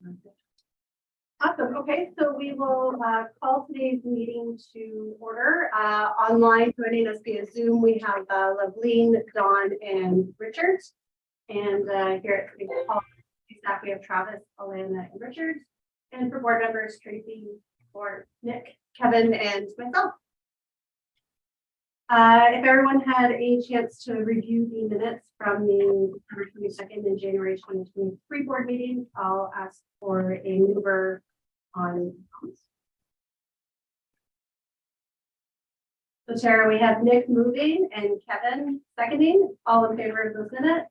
Awesome. Okay, so we will call today's meeting to order. Online joining us via Zoom, we have Loveleen, Dawn, and Richard. And here at City Hall, staff, we have Travis, Alana, and Richard. And for board members, Tracy, or Nick, Kevin, and myself. If everyone had a chance to review the minutes from the December 22nd and January 2023 board meeting, I'll ask for a mover on. So Tara, we have Nick moving and Kevin seconding. All in favor of those minutes?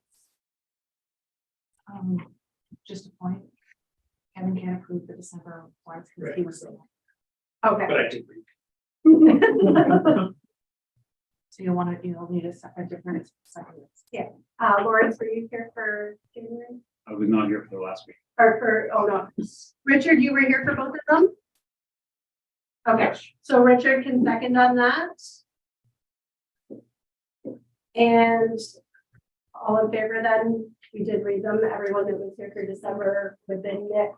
Just a point. Kevin can't approve the December ones because he was there. Okay. But I did read. So you'll need a different second. Yeah. Lawrence, were you here for January? I was not here for the last week. Or for, oh no. Richard, you were here for both of them? Okay, Yes. so Richard can second on that. And all in favor then, we did read them, everyone that was here for December within Nick.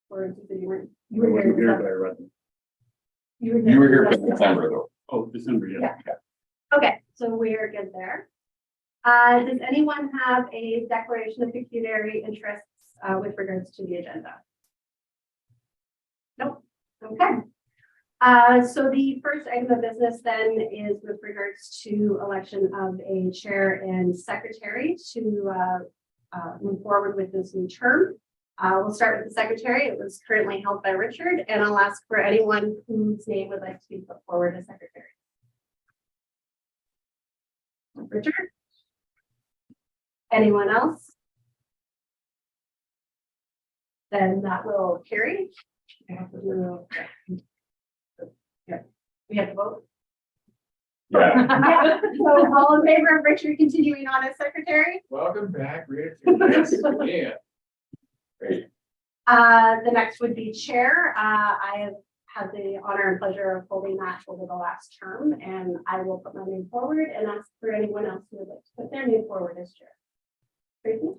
Or did you were I wasn't here here, for but I read them. You were here for December though. Oh, December, yeah. Okay, so we're good there. Does anyone have a declaration of pecuniary interests with regards to the agenda? Nope. Okay. So the first item of business then is with regards to election of a chair and secretary to move forward with this new term. We'll start with the secretary. It was currently held by Richard, and I'll ask for anyone whose name would like to be put forward as secretary. Richard? Anyone else? Then that will carry. Yeah, we have to vote. Yeah. Yeah. So all in favor of Richard continuing on as secretary? Welcome back, Richard. Yes, yeah. Great. The next would be chair. I have had the honor and pleasure of holding that over the last term, and I will put my name forward and ask for anyone else who would like to put their name forward as chair. Tracy?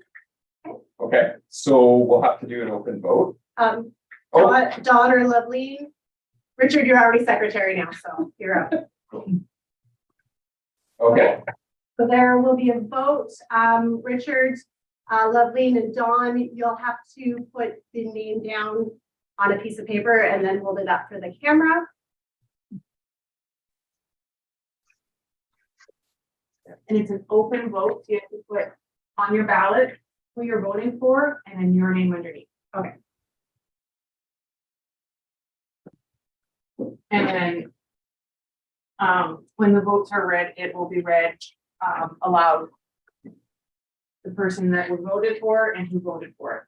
Okay, so we'll have to do an open vote. Dawn or Loveleen? Richard, you're already secretary now, so you're up. Okay, So there will be a vote. Richard, Loveleen, and Dawn, you'll have to put the name down on a piece of paper and then hold it up for the camera. And it's an open vote. So you have to put on your ballot who you're voting for and then your name underneath. Okay. And then when the votes are read, it will be read aloud. The person that was voted for and who voted for it.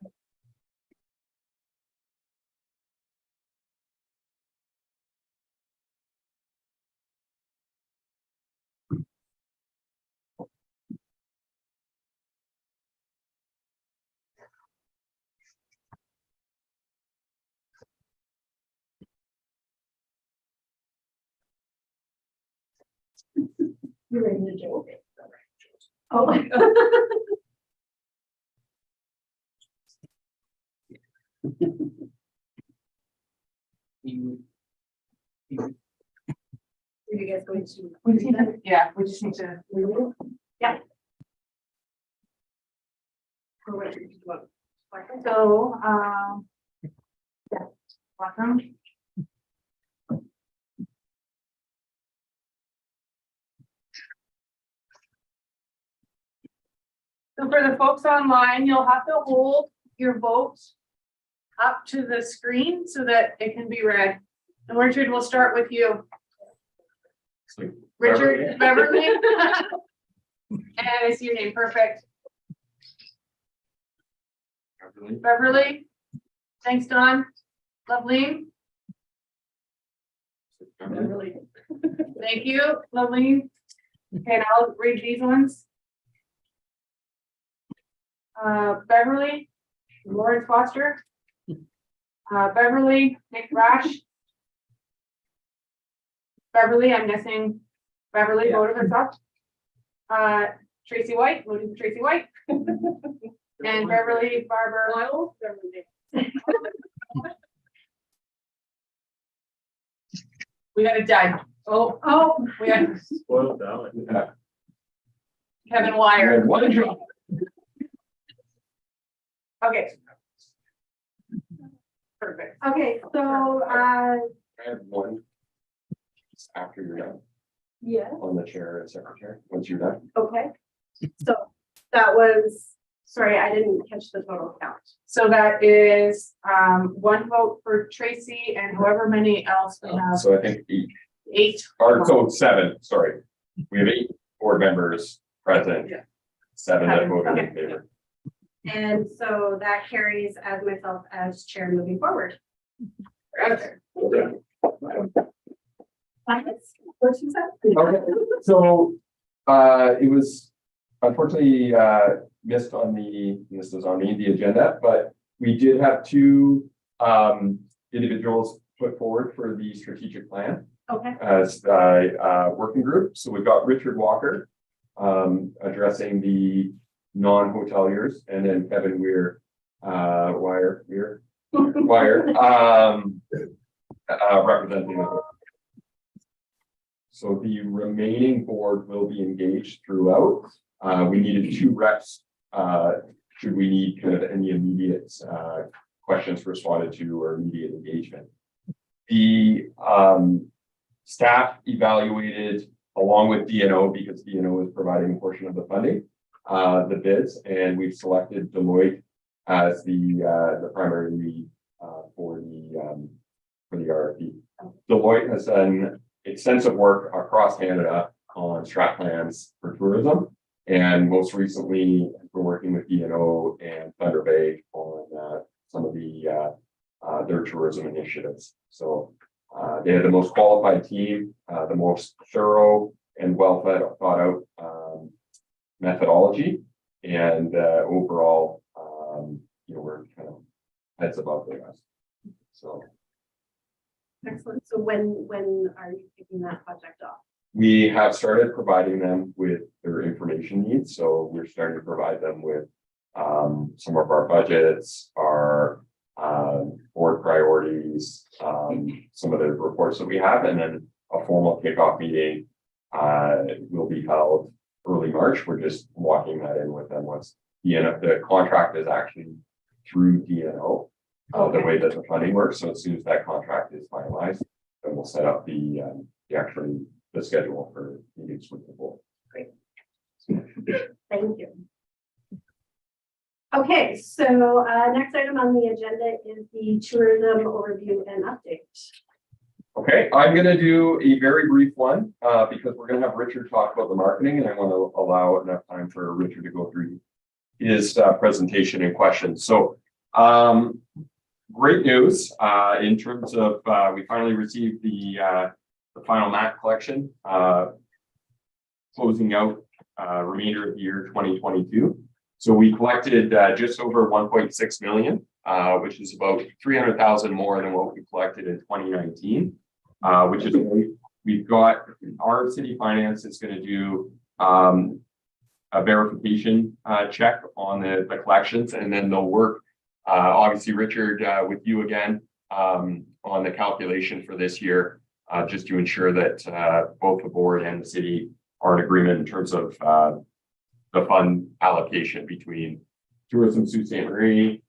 You're ready to joke. Oh my God. Are you guys going to? We just need to, yeah, we just need to. Yeah. Or what did you want? So, yeah, welcome. So for the folks online, you'll have to hold your vote up to the screen so that it can be read. And Richard, we'll start with you. Richard Beverly. And I see your name, perfect. Beverly. Thanks, Don. Lovely. Really? Thank you, Lovely. Okay, now I'll read these ones. Beverly, Lawrence Foster. Beverly, Nick Rash. Beverly, I'm guessing Beverly voted herself. Tracy White, voting for Tracy White. And Beverly Barber Lyle. We got a die. Oh, we got Spoiled ballot. Kevin Wire. What did you? Okay. Perfect. Okay, so, I have one. After you're done, yeah, on the chair and secretary, once you're done. okay. So that was, sorry, I didn't catch the total count. So that is, one vote for Tracy and however many else we have, So I think eight, 8. or so 7, sorry. We have 8 board members present. Yeah. 7 that 7, voted in okay. favor. And so that carries as myself as chair moving forward. Okay. What you said? Okay, so, it was unfortunately, missed on this is on the agenda, but we did have 2, individuals put forward for the strategic plan Okay, as, working group. So we've got Richard Walker, addressing the non-hoteliers, and then Kevin Weir, Wire, representing the. So the remaining board will be engaged throughout. We needed 2 reps, should we need kind of any immediate, questions responded to or immediate engagement. The, staff evaluated along with DNO, because DNO is providing a portion of the funding, the bids, and we've selected Deloitte as the primary lead, for the RFP. Deloitte has done extensive work across Canada on strat plans for tourism. And most recently, we're working with DNO and Thunder Bay on some of their tourism initiatives. So they had the most qualified team, the most thorough and well thought out methodology. And overall, we're kind of heads above the rest. So. excellent. So when are you kicking that project off? We have started providing them with their information needs, so we're starting to provide them with some of our budgets, our board priorities, some of the reports that we have, and then a formal kickoff meeting will be held early March. We're just walking that in with them once the contract is actually through DNO, the way that the funding works. So as soon as that contract is finalized, then we'll set up the schedule for meetings with the board. Great. Thank you. Okay, so next item on the agenda is the tourism overview and update. Okay, I'm gonna do a very brief one because we're gonna have Richard talk about the marketing, and I want to allow enough time for Richard to go through his presentation and questions. So great news in terms of we finally received the final map collection closing out remainder of the year 2022. So we collected just over 1.6 million, which is about 300,000 more than what we collected in 2019, which is great. We've got our city finance is going to do a verification check on the collections, and then they'll work obviously Richard with you again on the calculation for this year, just to ensure that both the board and the city are in agreement in terms of the fund allocation between Tourism Sault Ste. Marie,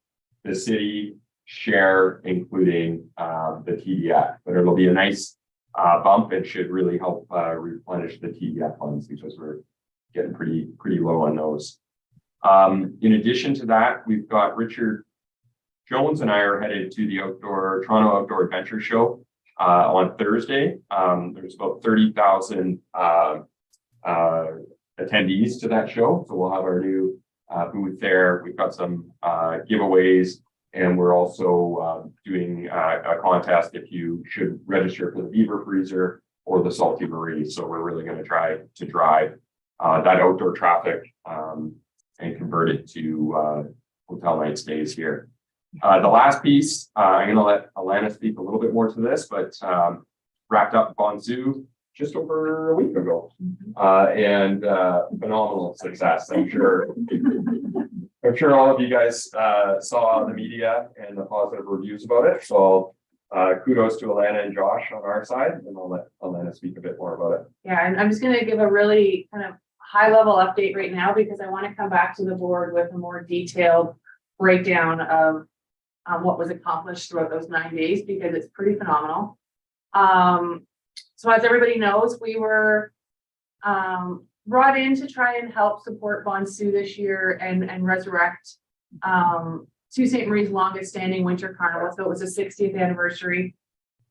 the city share, including the TDF. But it'll be a nice bump and should really help replenish the TDF funds because we're getting pretty low on those. In addition to that, we've got Richard Jones and I are headed to the Toronto Outdoor Adventure Show on Thursday. There's about 30,000 attendees to that show. So we'll have our new booth there. We've got some giveaways, and we're also doing a contest if you should register for the Beaver Freezer or the Salty Marie. So we're really going to try to drive that outdoor traffic and convert it to hotel night stays here. The last piece, I'm going to let Alana speak a little bit more to this, but wrapped up Bonzu just over a week ago, and phenomenal success. I'm sure all of you guys saw the media and the positive reviews about it. So kudos to Alana and Josh on our side, and I'll let Alana speak a bit more about it. Yeah, and I'm just gonna give a really kind of high level update right now because I want to come back to the board with a more detailed breakdown of what was accomplished throughout those 9 days because it's pretty phenomenal. So as everybody knows, we were brought in to try and help support Bonsu this year and resurrect Sault Ste. Marie's longest standing winter carnival. So it was the 60th anniversary.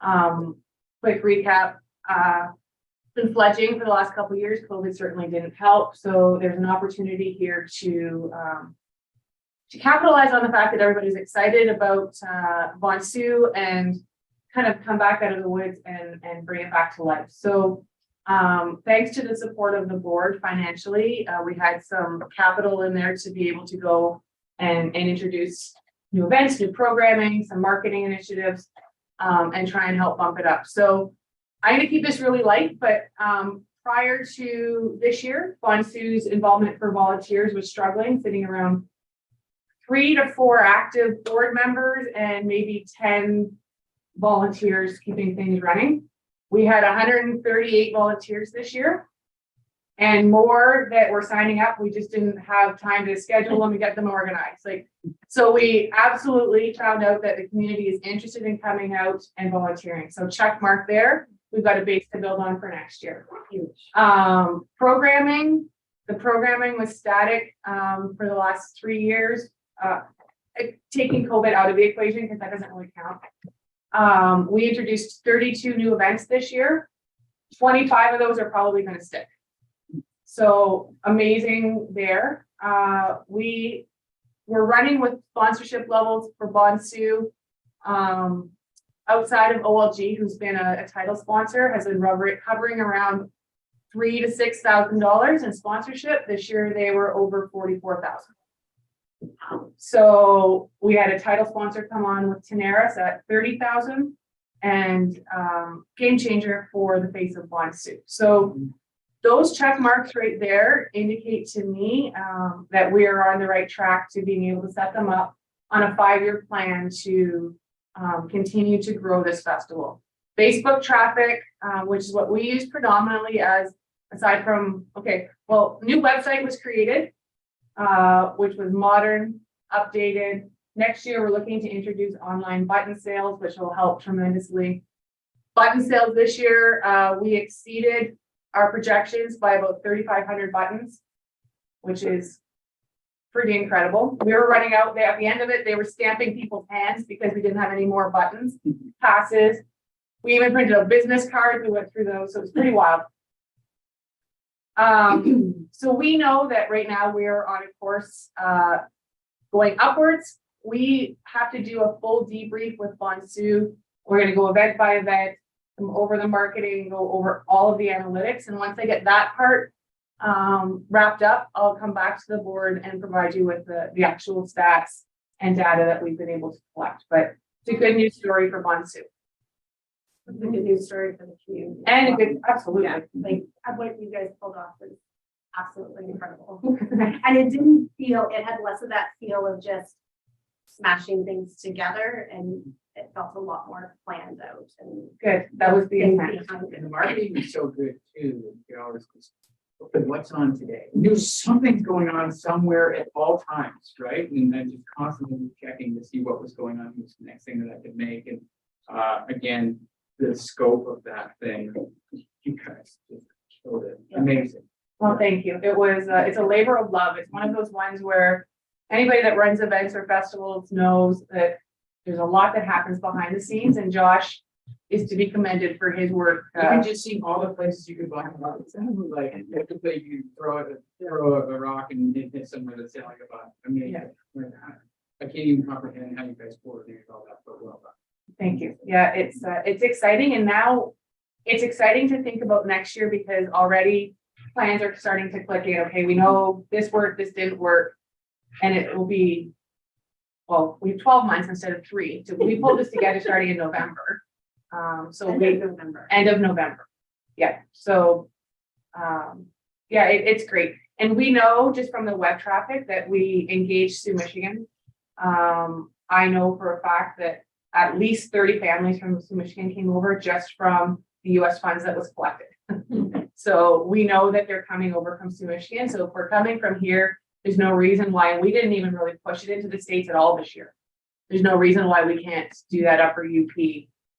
Quick recap, been fledging for the last couple of years. COVID certainly didn't help. So there's an opportunity here to capitalize on the fact that everybody's excited about Bonsu and kind of come back out of the woods and bring it back to life. So thanks to the support of the board financially, we had some capital in there to be able to go and introduce new events, new programming, some marketing initiatives, and try and help bump it up. So I'm going to keep this really light, but prior to this year, Bonsu's involvement for volunteers was struggling, sitting around 3 to 4 active board members and maybe 10 volunteers keeping things running. We had 138 volunteers this year and more that were signing up. We just didn't have time to schedule them and get them organized. So we absolutely found out that the community is interested in coming out and volunteering. So check mark there. We've got a base to build on for next year. Programming, the programming was static for the last 3 years. Taking COVID out of the equation because that doesn't really count. We introduced 32 new events this year. 25 of those are probably going to stick. So amazing there. We were running with sponsorship levels for Bonsu. Outside of OLG, who's been a title sponsor, has been hovering around $3,000 to $6,000 in sponsorship. This year they were over $44,000. So we had a title sponsor come on with Tenaris at $30,000 and game changer for the face of Bonsu. So those check marks right there indicate to me that we are on the right track to being able to set them up on a 5-year plan to continue to grow this festival. Facebook traffic, which is what we use predominantly as aside from, new website was created. Which was modern, updated. Next year, we're looking to introduce online button sales, which will help tremendously. Button sales this year, we exceeded our projections by about 3,500 buttons, which is pretty incredible. We were running out there at the end of it. They were stamping people's hands because we didn't have any more buttons, passes. We even printed out business cards. We went through those. So it was pretty wild. So we know that right now we are on a course going upwards. We have to do a full debrief with Bonsu. We're going to go event by event, go over the marketing, go over all of the analytics. And once I get that part wrapped up, I'll come back to the board and provide you with the actual stats and data that we've been able to collect. But it's a good news story for Bonsu. It's a good news story for the community. And a good, absolutely. Yeah, what you guys pulled off was absolutely incredible. And it didn't feel, it had less of that feel of just smashing things together, and it felt a lot more planned out and Good. That was the intent. And the marketing is so good too. You know, it's just, okay, what's on today? There's something going on somewhere at all times, right? And then just constantly checking to see what was going on, what's the next thing that I could make. And again, the scope of that thing, you guys just showed it. Amazing. Well, thank you. It was, it's a labor of love. It's one of those ones where anybody that runs events or festivals knows that there's a lot that happens behind the scenes, and Josh is to be commended for his work. Even just seeing all the places you could buy rocks, like you throw a rock and hit somewhere that's selling a buck. I mean, I can't even comprehend how you guys coordinated all that, but well done. Thank you. Yeah, it's exciting, and now it's exciting to think about next year because already plans are starting to click in. Okay, we know this worked, this didn't work, and it will be, well, we have 12 months instead of 3. So we pulled this together starting in November. End of November. Yeah. So, it's great. And we know just from the web traffic that we engaged Sioux, Michigan. I know for a fact that at least 30 families from Michigan came over just from the US funds that was collected. So we know that they're coming over from Michigan. So if we're coming from here, there's no reason why, and we didn't even really push it into the States at all this year. There's no reason why we can't do that upper UP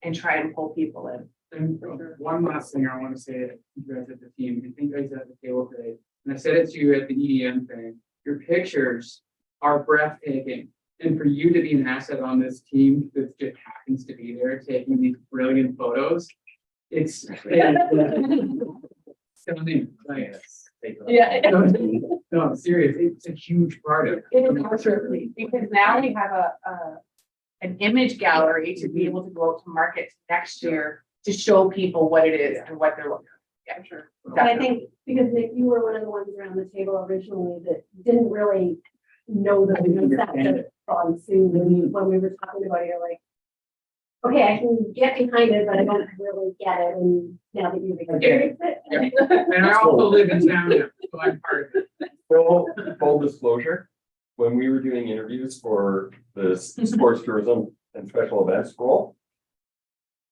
and try and pull people in. And one last thing I want to say to you guys at the team, I think guys at the table today, and I said it to you at the EDM thing, your pictures are breathtaking. And for you to be an asset on this team that just happens to be there taking these brilliant photos, it's stunning. Like, Yeah. no, I'm serious. It's a huge part of it. It is absolutely, because now we have an image gallery to be able to go out to market next year to show people what it is and what they're looking at. Yeah, sure. And I think because Nick, you were one of the ones around the table originally that didn't really know the concept of soon. And when we were talking about it, you're like, okay, I can get behind it, but I don't really get it. And now that you've experienced it. And I also live in town now, so I'm part of it. Full disclosure, when we were doing interviews for the sports tourism and special events role,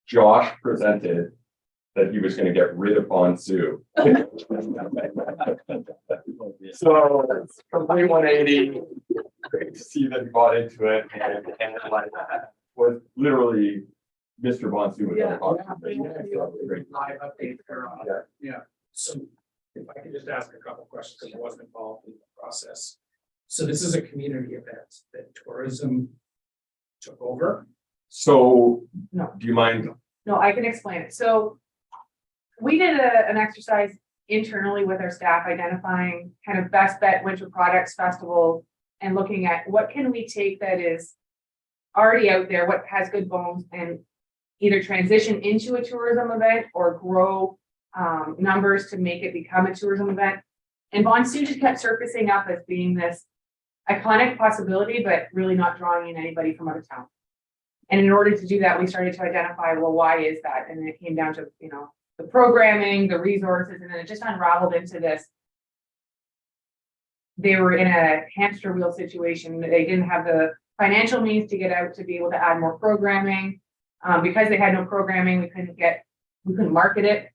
Josh presented that he was going to get rid of Bonsu. So it's complete 180. Great to see that he bought into it and like was literally Mr. Bonsu was Yeah, great. live updates are on. Yeah. Yeah. So if I could just ask a couple questions, because I wasn't involved in the process. So this is a community event that tourism took over. So, No. do you mind? No, I can explain it. So we did an exercise internally with our staff, identifying kind of best bet winter products festival and looking at what can we take that is already out there, what has good bones, and either transition into a tourism event or grow numbers to make it become a tourism event. And Bonsu just kept surfacing up as being this iconic possibility, but really not drawing in anybody from out of town. And in order to do that, we started to identify, well, why is that? And it came down to, you know, the programming, the resources, and then it just unraveled into this. They were in a hamster wheel situation. They didn't have the financial means to get out to be able to add more programming. Because they had no programming, we couldn't market it.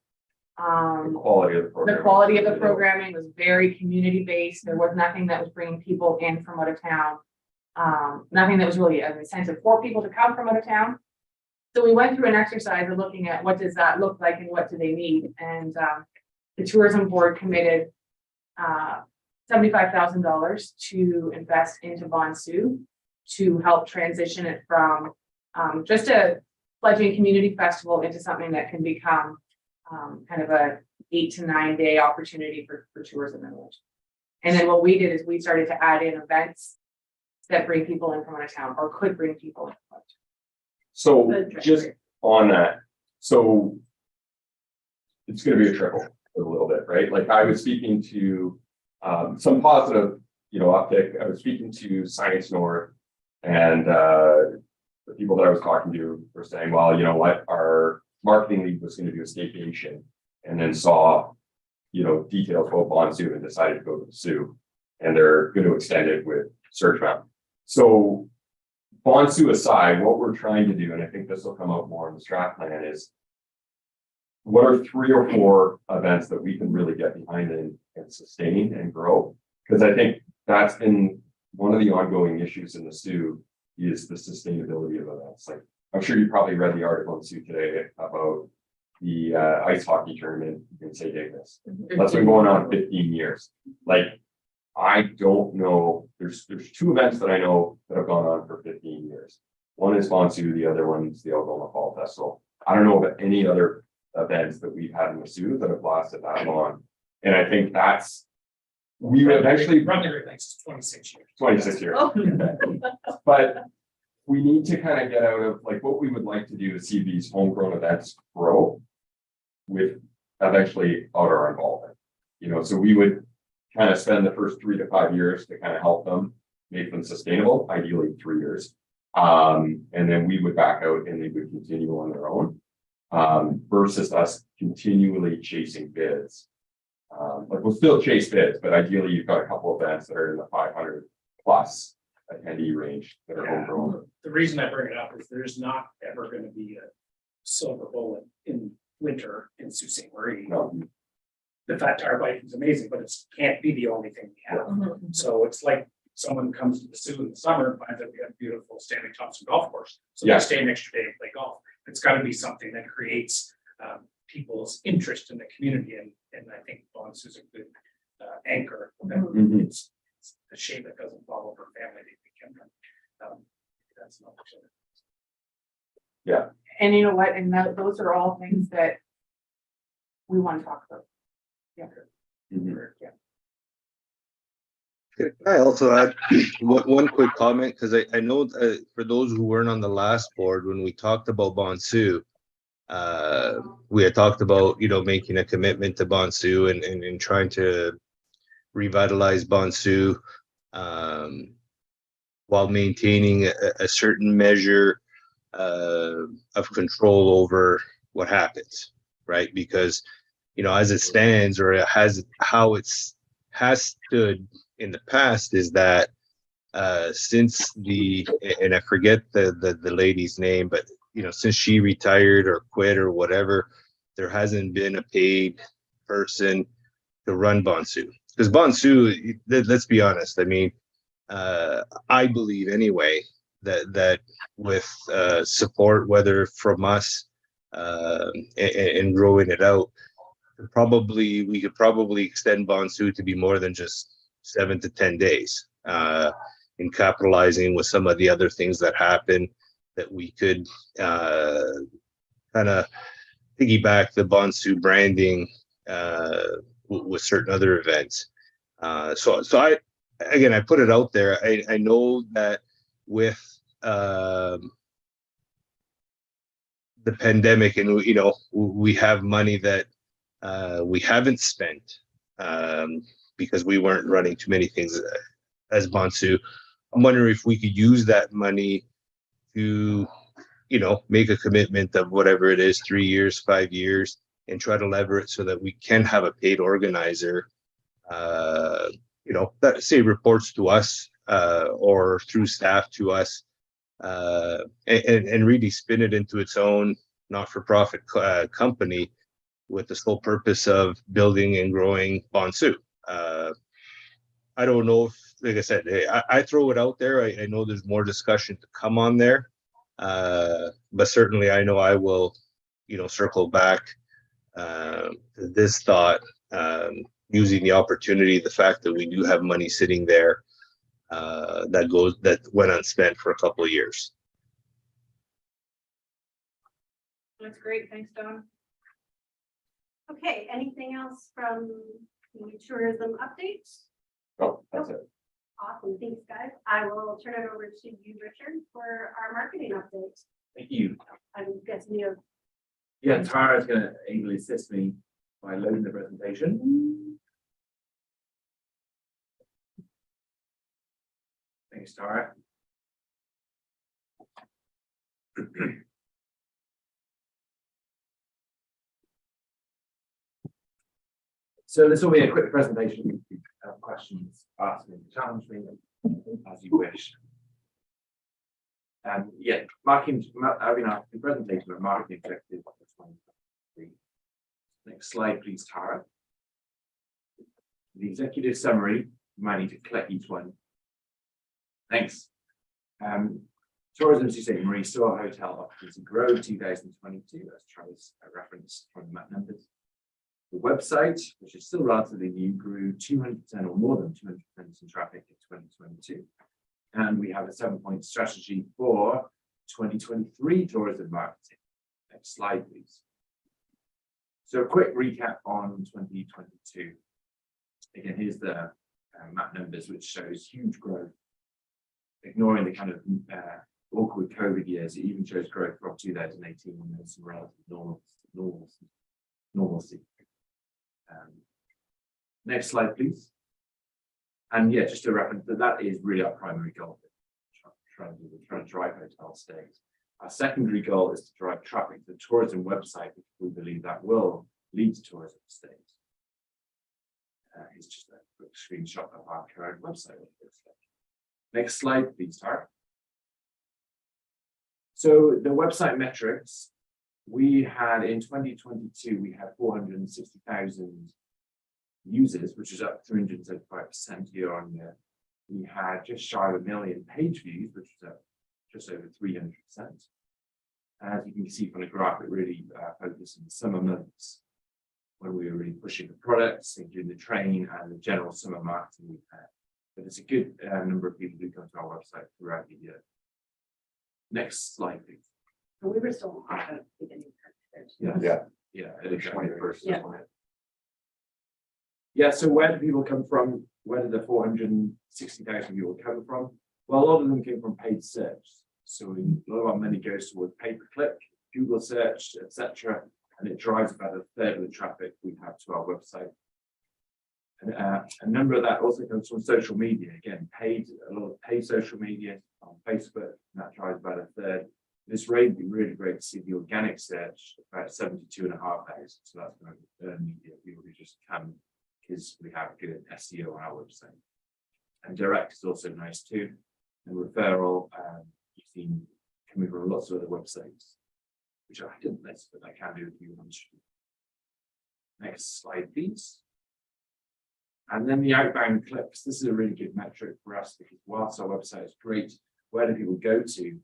The quality of the program. The quality of the programming was very community-based. There was nothing that was bringing people in from out of town. Nothing that was really an incentive for people to come from out of town. So we went through an exercise of looking at what does that look like and what do they need. And the tourism board committed $75,000 to invest into Bonsu to help transition it from just a fledgling community festival into something that can become kind of a 8 to 9 day opportunity for tourism and village. And then what we did is we started to add in events that bring people in from out of town or could bring people in. So just on that, so it's going to be a trickle a little bit, right? Like I was speaking to some positive, uptick. I was speaking to Science North, and the people that I was talking to were saying, well, you know what, our marketing lead was going to do a staycation, and then saw, details about Bonsu and decided to go to the Sioux, and they're going to extend it with Surge Mountain. So Bonsu aside, what we're trying to do, and I think this will come out more in the strat plan, is what are 3 or 4 events that we can really get behind and sustain and grow? Because I think that's been one of the ongoing issues in the Sioux is the sustainability of events. Like I'm sure you probably read the article in Sioux today about the ice hockey tournament in St. Ignace. That's been going on 15 years. Like I don't know. There's 2 events that I know that have gone on for 15 years. One is Bonsu, the other one's the Algoma Fall Festival. I don't know about any other events that we've had in the Sioux that have lasted that long. And I think we would eventually Run their events 26 years. 26 years. But we need to kind of get out of like what we would like to do is see these homegrown events grow with eventually outer involvement. So we would kind of spend the first 3 to 5 years to kind of help them make them sustainable, ideally 3 years. And then we would back out and they would continue on their own versus us continually chasing bids. Like we'll still chase bids, but ideally you've got a couple of events that are in the 500 plus attendee range that are overall. The reason I bring it up is there's not ever gonna be a silver bullet in winter in Sault Ste. Marie. No. The fat tire bike is amazing, but it can't be the only thing we have. So it's like someone comes to the Sioux in the summer and finds out we have a beautiful Stanley Thompson golf course. So Yeah. they stay an extra day and play golf. It's gotta be something that creates people's interest in the community, and I think Bonds is a good anchor. That Mhm. it's a shame it doesn't follow her family. They can, that's an opportunity. And you know what, and those are all things that we want to talk about. Mhm. Yeah. Could I also add one quick comment, because I know for those who weren't on the last board, when we talked about Bonsu, we had talked about, making a commitment to Bonsu and trying to revitalize Bonsu while maintaining a certain measure of control over what happens, right? Because, as it stands, or it has stood in the past, is that since and I forget the lady's name, but since she retired or quit or whatever, there hasn't been a paid person to run Bonsu. Because Bonsu, let's be honest, I mean, I believe anyway that with support, whether from us and growing it out, we could probably extend Bonsu to be more than just 7 to 10 days, in capitalizing with some of the other things that happen, that we could kind of piggyback the Bonsu branding with certain other events. So I put it out there. I know that with the pandemic, and we have money that we haven't spent because we weren't running too many things as Bonsu. I'm wondering if we could use that money to, make a commitment of whatever it is, 3 years, 5 years, and try to lever it so that we can have a paid organizer, that say reports to us or through staff to us, and really spin it into its own not-for-profit company with the sole purpose of building and growing Bonsu. I don't know if, like I said, I throw it out there. I know there's more discussion to come on there, but certainly I know I will, circle back to this thought, using the opportunity, the fact that we do have money sitting there that went unspent for a couple of years. That's great, thanks, Don. Okay, anything else from the tourism updates? Oh, that's it. Awesome, thanks, guys. I will turn it over to you, Richard, for our marketing update. Thank you. I'm guessing you have. Yeah, Tara's going to ably assist me by loading the presentation. Thanks, Tara. So this will be a quick presentation. If you have questions, ask me, challenge me, as you wish. Yeah, I've been asked the presentation of marketing objectives for 2023. Next slide, please, Tara. The executive summary, you might need to click each one. Thanks. Tourism Sault Ste. Marie saw hotel occupancy grow in 2022, as Travis referenced from the map numbers. The website, which is still relatively new, grew 200% or more than 200% in traffic in 2022. And we have a 7-point strategy for 2023 tourism marketing. Next slide, please. So a quick recap on 2022. Again, here's the map numbers, which shows huge growth. Ignoring the kind of awkward COVID years, it even shows growth from 2018 when there was some relative normalcy. Next slide, please. And yeah, just to reference that is really our primary goal. Trying to drive hotel stays. Our secondary goal is to drive traffic to the tourism website, which we believe that will lead to tourism stays. It's just a quick screenshot of our current website. Next slide, please, Tara. So the website metrics, we had in 2022, we had 460,000 users, which is up 375% year on year. We had just shy of 1 million page views, which is up just over 300%. As you can see from the graph, it really focused on the summer months when we were really pushing the products, including the train and the general summer marketing we've had. But it's a good number of people who come to our website throughout the year. Next slide, please. We were still on the beginning. Yeah, it is 21st. Yeah. Yeah, so where do people come from? Where did the 460,000 people come from? Well, a lot of them came from paid search. So a lot of our money goes towards pay-per-click, Google search, etc. And it drives about a third of the traffic we have to our website. And a number of that also comes from social media. Again, a lot of paid social media on Facebook, and that drives about a third. It's really great to see the organic search, about 72,500. So that's going to earn media people who just come because we have good SEO on our website. And direct is also nice too. And referral, you've seen coming from lots of other websites, which I didn't list, but I can do if you want to. Next slide, please. And then the outbound clicks. This is a really good metric for us because whilst our website is great, where do people go to?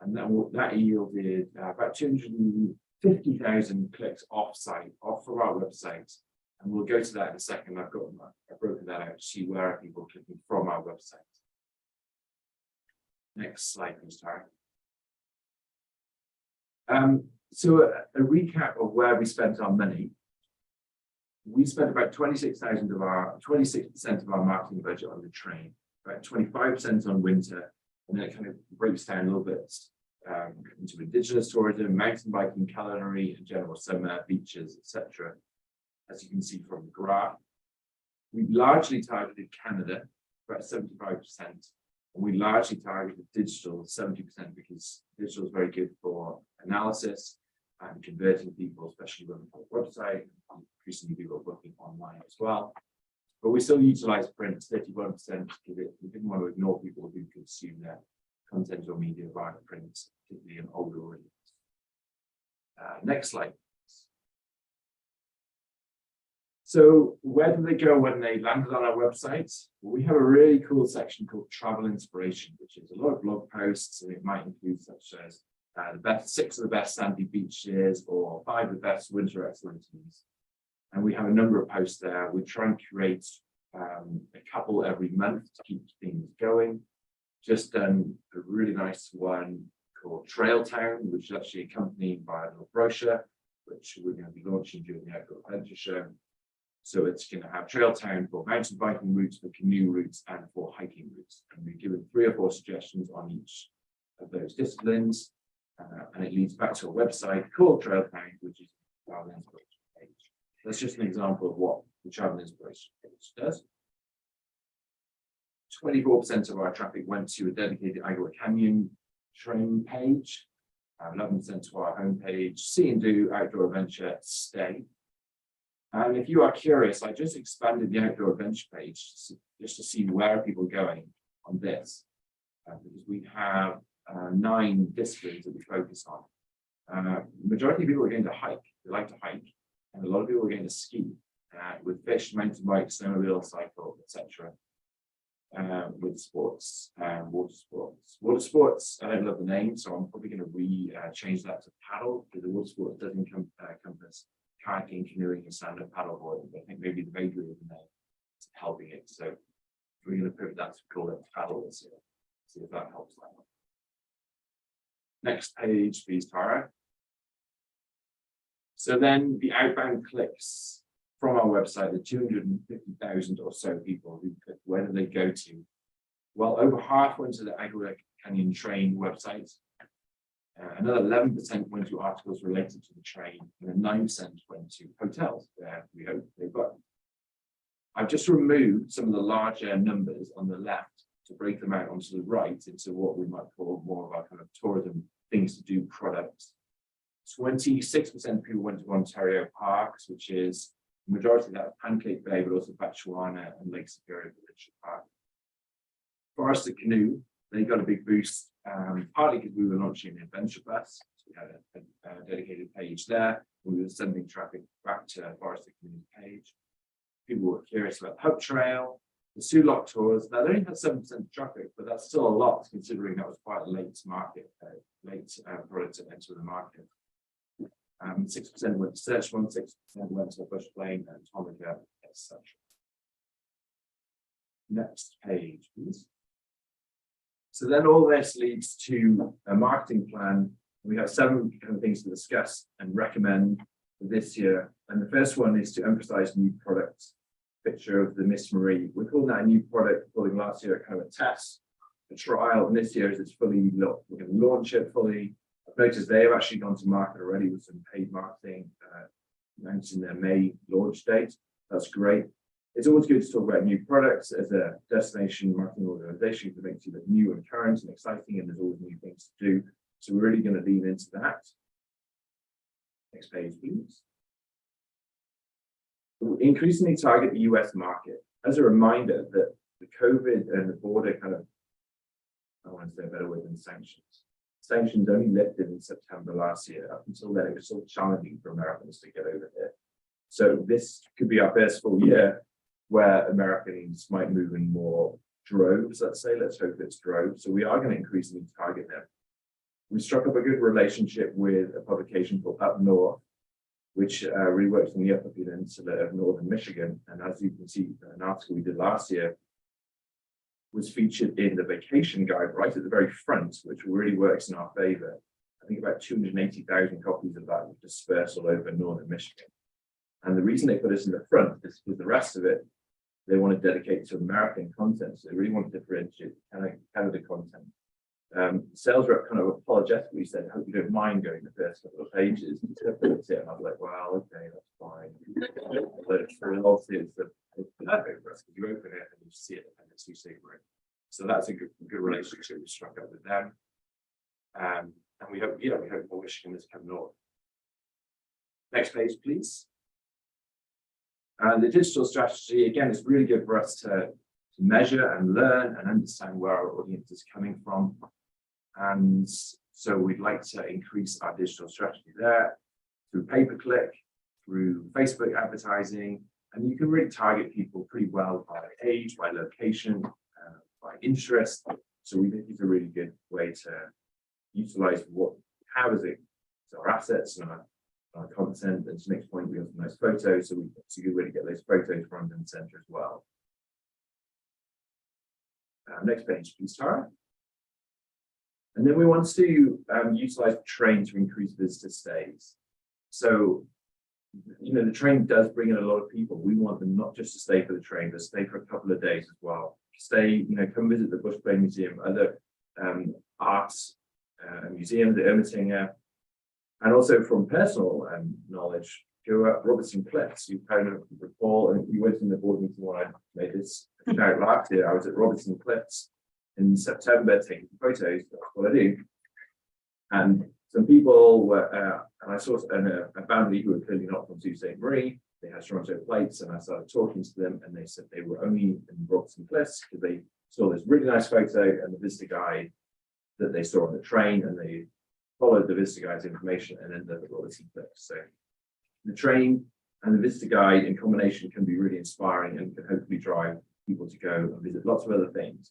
And that yielded about 250,000 clicks off-site, off of our website. And we'll go to that in a second. I've broken that out to see where are people clicking from our website. Next slide, please, Tara. So a recap of where we spent our money. We spent about 26% of our marketing budget on the train, about 25% on winter, and then it kind of breaks down a little bit into indigenous tourism, mountain biking, culinary, and general summer, beaches, etc. As you can see from the graph, we largely targeted Canada, about 75%, and we largely targeted digital, 70%, because digital is very good for analysis and converting people, especially when we have a website. Increasingly, people are booking online as well. But we still utilize print 31% because we didn't want to ignore people who consume their content or media via print, particularly an older audience. Next slide. So where do they go when they landed on our website? Well, we have a really cool section called Travel Inspiration, which is a lot of blog posts, and it might include such as the 6 of the best sandy beaches or 5 of the best winter excellences. And we have a number of posts there. We try and curate a couple every month to keep things going. Just done a really nice one called Trail Town, which is actually accompanied by a little brochure, which we're going to be launching during the Outdoor Adventure Show. So it's going to have Trail Town for mountain biking routes, for canoe routes, and for hiking routes. And we've given 3 or 4 suggestions on each of those disciplines. And it leads back to a website called Trail Town, which is the Travel Inspiration page. That's just an example of what the Travel Inspiration page does. 24% of our traffic went to a dedicated Agua Canyon train page, 11% to our homepage, See and Do, Outdoor Adventure, Stay. And if you are curious, I just expanded the Outdoor Adventure page just to see where people are going on this, because we have 9 disciplines that we focus on. Majority of people are going to hike. They like to hike, and a lot of people are going to ski with fish, mountain bike, snowmobile, cycle, etc. With sports, water sports. Water sports, I don't love the name, so I'm probably going to change that to paddle, because the water sports doesn't encompass kayaking, canoeing, and stand-up paddleboarding. I think maybe the vagary of the name is helping it. So we're going to pivot that to call it paddle this year. See if that helps that one. Next page, please, Tara. So then the outbound clicks from our website, the 250,000 or so people who click, where do they go to? Well, over half went to the Agua Canyon train website. Another 11% went to articles related to the train, and then 9% went to hotels where we hope they booked. I've just removed some of the larger numbers on the left to break them out onto the right into what we might call more of our kind of tourism things to do products. 26% of people went to Ontario parks, which is the majority of that Pancake Bay, but also Batchewana and Lake Superior Provincial Park. Forest Canoe, they got a big boost, partly because we were launching an adventure bus. So we had a dedicated page there. We were sending traffic back to Forest Canoe's page. People were curious about the Hub Trail, the Sulok tours. Now they only had 7% traffic, but that's still a lot considering that was quite a late market, product to enter the market. 6% went to Searchman, 6% went to Bush Plain and Tomica, etc. Next page, please. So then all this leads to a marketing plan. We have 7 kind of things to discuss and recommend for this year. And the first one is to emphasize new products. Picture of the Miss Marie. We're calling that a new product, calling last year kind of a test, a trial, and this year is it's fully locked. We're going to launch it fully. I've noticed they have actually gone to market already with some paid marketing, announcing their May launch date. That's great. It's always good to talk about new products as a destination marketing organization to make you look new and current and exciting, and there's always new things to do. So we're really going to lean into that. Next page, please. We'll increasingly target the US market. As a reminder that the COVID and the border kind of, I want to say a better word than sanctions. Sanctions only lifted in September last year. Up until then, it was so challenging for Americans to get over here. So this could be our first full year where Americans might move in more droves, let's say. Let's hope it's droves. So we are going to increasingly target them. We struck up a good relationship with a publication called Up North, which really works in the Upper Peninsula of Northern Michigan. And as you can see, an article we did last year was featured in the vacation guide right at the very front, which really works in our favor. I think about 280,000 copies of that were dispersed all over Northern Michigan. And the reason they put us in the front is because the rest of it, they want to dedicate to American content. So they really want to differentiate Canada content. Sales rep kind of apologetically said, I hope you don't mind going the first couple of pages. And I was like, well, okay, that's fine. But obviously it's perfect for us because you open it and you see it and it's super. So that's a good relationship we struck up with them. And we hope more Michigan come north. Next page, please. And the digital strategy, again, is really good for us to measure and learn and understand where our audience is coming from. And so we'd like to increase our digital strategy there through pay-per-click, through Facebook advertising, and you can really target people pretty well by age, by location, by interest. So we think it's a really good way to utilize what we have as our assets and our content. And to the next point, we have some nice photos, so we can really get those photos front and center as well. Next page, please, Tara. And then we want to utilize the train to increase visitor stays. So, the train does bring in a lot of people. We want them not just to stay for the train, but stay for a couple of days as well. Stay, come visit the Bush Plain Museum, other arts museums, the Ermitinger, and also from personal knowledge, go up Robertson Cliffs. You kind of recall, and you went in the board meeting when I made this shout last year. I was at Robertson Cliffs in September taking photos. That's what I do. And some people were, and I saw a family who were clearly not from Sault Ste. Marie. They had Toronto plates, and I started talking to them, and they said they were only in Robertson Cliffs because they saw this really nice photo and the visitor guide that they saw on the train, and they followed the visitor guide's information and ended up at Robertson Cliffs. So the train and the visitor guide in combination can be really inspiring and can hopefully drive people to go and visit lots of other things.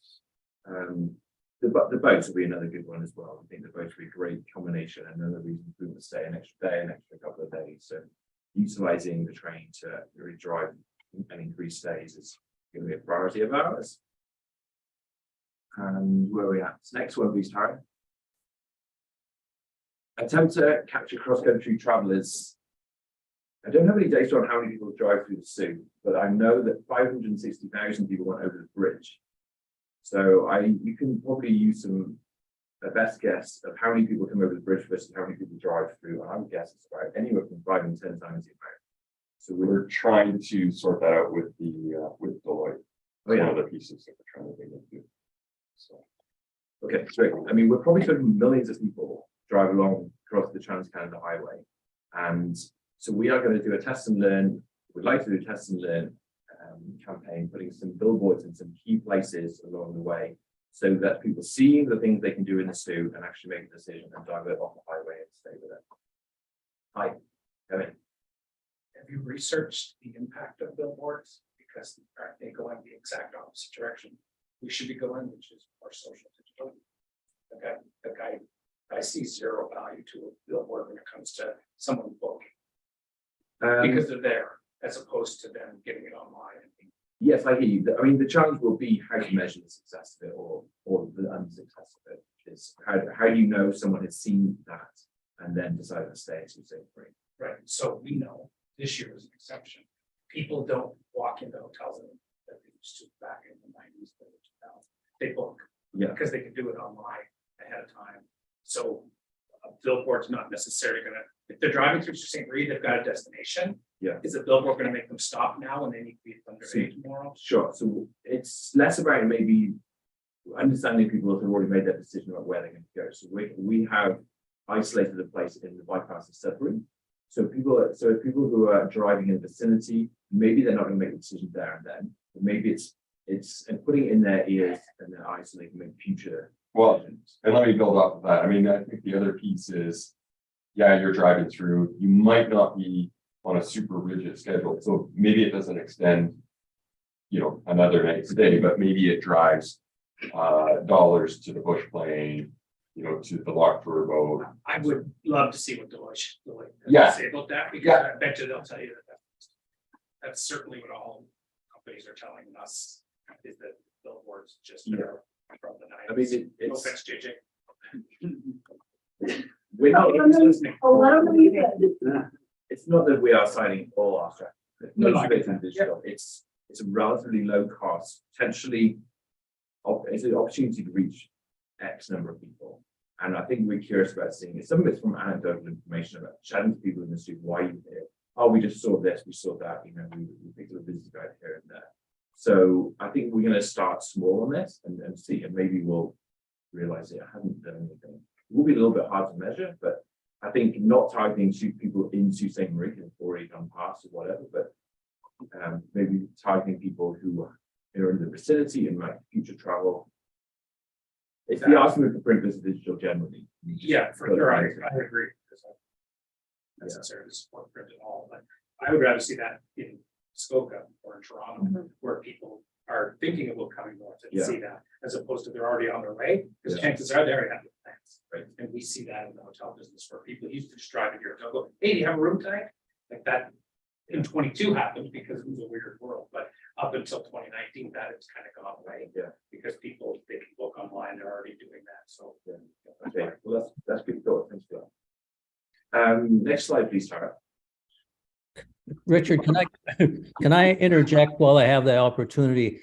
The boats will be another good one as well. I think the boats will be a great combination and another reason for people to stay an extra day, an extra couple of days. So utilizing the train to really drive and increase stays is going to be a priority of ours. And where are we at? Next one, please, Tara. Attempt to capture cross-country travellers. I don't have any data on how many people drive through the Soo, but I know that 560,000 people went over the bridge. So you can probably use a best guess of how many people come over the bridge versus how many people drive through. And I would guess it's about anywhere from 5 and 10 times the amount. So we're trying to sort that out with Deloitte. Oh, yeah. One of the pieces that we're trying to dig into. So okay, great. I mean, we're probably talking millions of people drive along across the Trans-Canada Highway. And so we are going to do a test and learn. We'd like to do a test and learn campaign, putting some billboards in some key places along the way So that people see the things they can do in the zoo and actually make a decision and divert off the highway and stay with it. Hi, Kevin. Have you researched the impact of billboards? Because aren't they going the exact opposite direction we should be going, which is more social digital? I see zero value to a billboard when it comes to someone booking, because they're there, as opposed to them getting it online. Yes, I hear you. I mean, the challenge will be how to measure the success of it or the unsuccess of it. Is how do you know someone has seen that and then decided to stay to say free? Right, so we know this year is an exception. People don't walk into hotels that they used to back in the 90s. They book. Yeah. Because they can do it online ahead of time. So a billboard's not necessarily gonna, if they're driving through St. Marie, they've got a destination. Yeah. Is a billboard gonna make them stop now when they need to be underway tomorrow? Sure. So it's less about maybe understanding people have already made that decision about where they're going to go. So we have isolated a place in the bypass of Sudbury. So if people who are driving in the vicinity, maybe they're not going to make a decision there and then, but maybe it's and putting it in their ears and their eyes so they can make future Well, decisions. and let me build off of that. I mean, I think the other piece is, yeah, you're driving through, you might not be on a super rigid schedule. So maybe it doesn't extend, another night's day, but maybe it drives dollars to the bush plane, to the lock turbo. I would love to see what Deloitte Yeah. say about that, because I bet you they'll tell you that's certainly what all companies are telling us, is that billboards just are from the I mean, 90s. No it's offense, JJ. we're not, Oh, it's not that we are signing all our strategy. No, Most I of get it's in that. digital. It's a relatively low cost, potentially. It's an opportunity to reach X number of people. And I think we're curious about seeing it. Some of it's from anecdotal information about chatting to people in the street. Why you here? Oh, we just saw this, we saw that, we picked up a business guide here and there. So I think we're going to start small on this and see, and maybe we'll realize it hasn't done anything. It will be a little bit hard to measure, but I think not targeting people into St. Marie has already gone past or whatever, but maybe targeting people who are in the vicinity and like future travel. It's the argument for print versus digital generally. Yeah, for sure, I agree. Because I'm not necessarily to support print at all, but I would rather see that in Muskoka or in Toronto, where people are thinking about coming north and see that, as opposed to they're already on their way, because chances are they already have the plans. Right. And we see that in the hotel business, where people used to just drive in here and go, hey, do you have a room tonight? Like that in 22 happened because it was a weird world, but up until 2019, that has kind of gone away. Yeah. Because people, they can book online, they're already doing that, so. Okay, well, that's good thought. Thanks for that. Next slide, please, Tara. Richard, can I interject while I have the opportunity?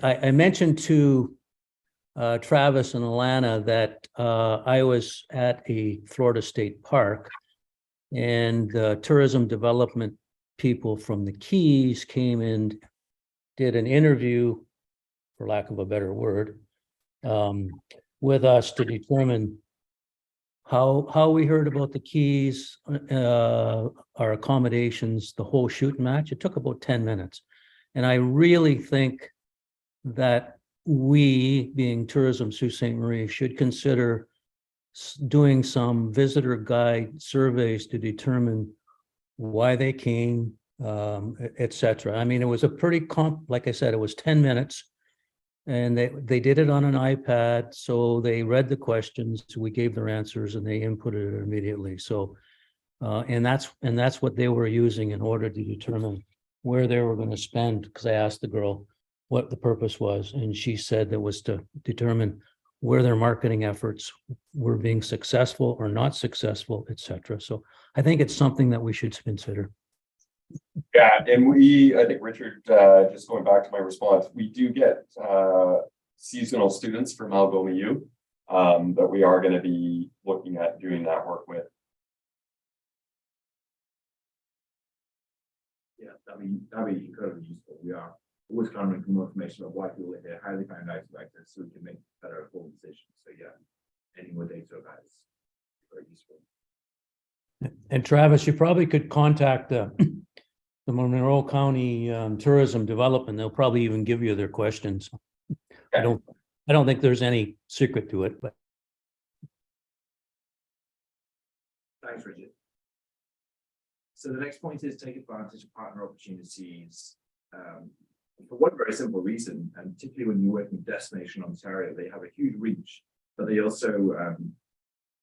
I mentioned to Travis and Alana that I was at a Florida State Park, and tourism development people from the Keys came and did an interview, for lack of a better word, with us to determine how we heard about the Keys, our accommodations, the whole shoot and match. It took about 10 minutes. And I really think that we, being Tourism Sault Ste. Marie, should consider doing some visitor guide surveys to determine why they came, et cetera. I mean, it was a pretty like I said, it was 10 minutes. And they did it on an iPad, so they read the questions, we gave their answers, and they inputted it immediately. So, and that's what they were using in order to determine where they were going to spend. Because I asked the girl what the purpose was, and she said that was to determine where their marketing efforts were being successful or not successful, et cetera. So I think it's something that we should consider. Yeah, and I think Richard, just going back to my response, we do get seasonal students from Algoma U that we are going to be looking at doing that work with. Yeah, that'd be incredibly useful. We are always gathering more information about why people are here, how they found out about this, so we can make better informed decisions. So yeah, any more data about it is very useful. And Travis, you probably could contact the Monroe County Tourism Development. They'll probably even give you their questions. I don't I don't think there's any secret to it, but Thanks, Richard. So the next point is take advantage of partner opportunities. For one very simple reason, and particularly when you work in Destination Ontario, they have a huge reach, but they also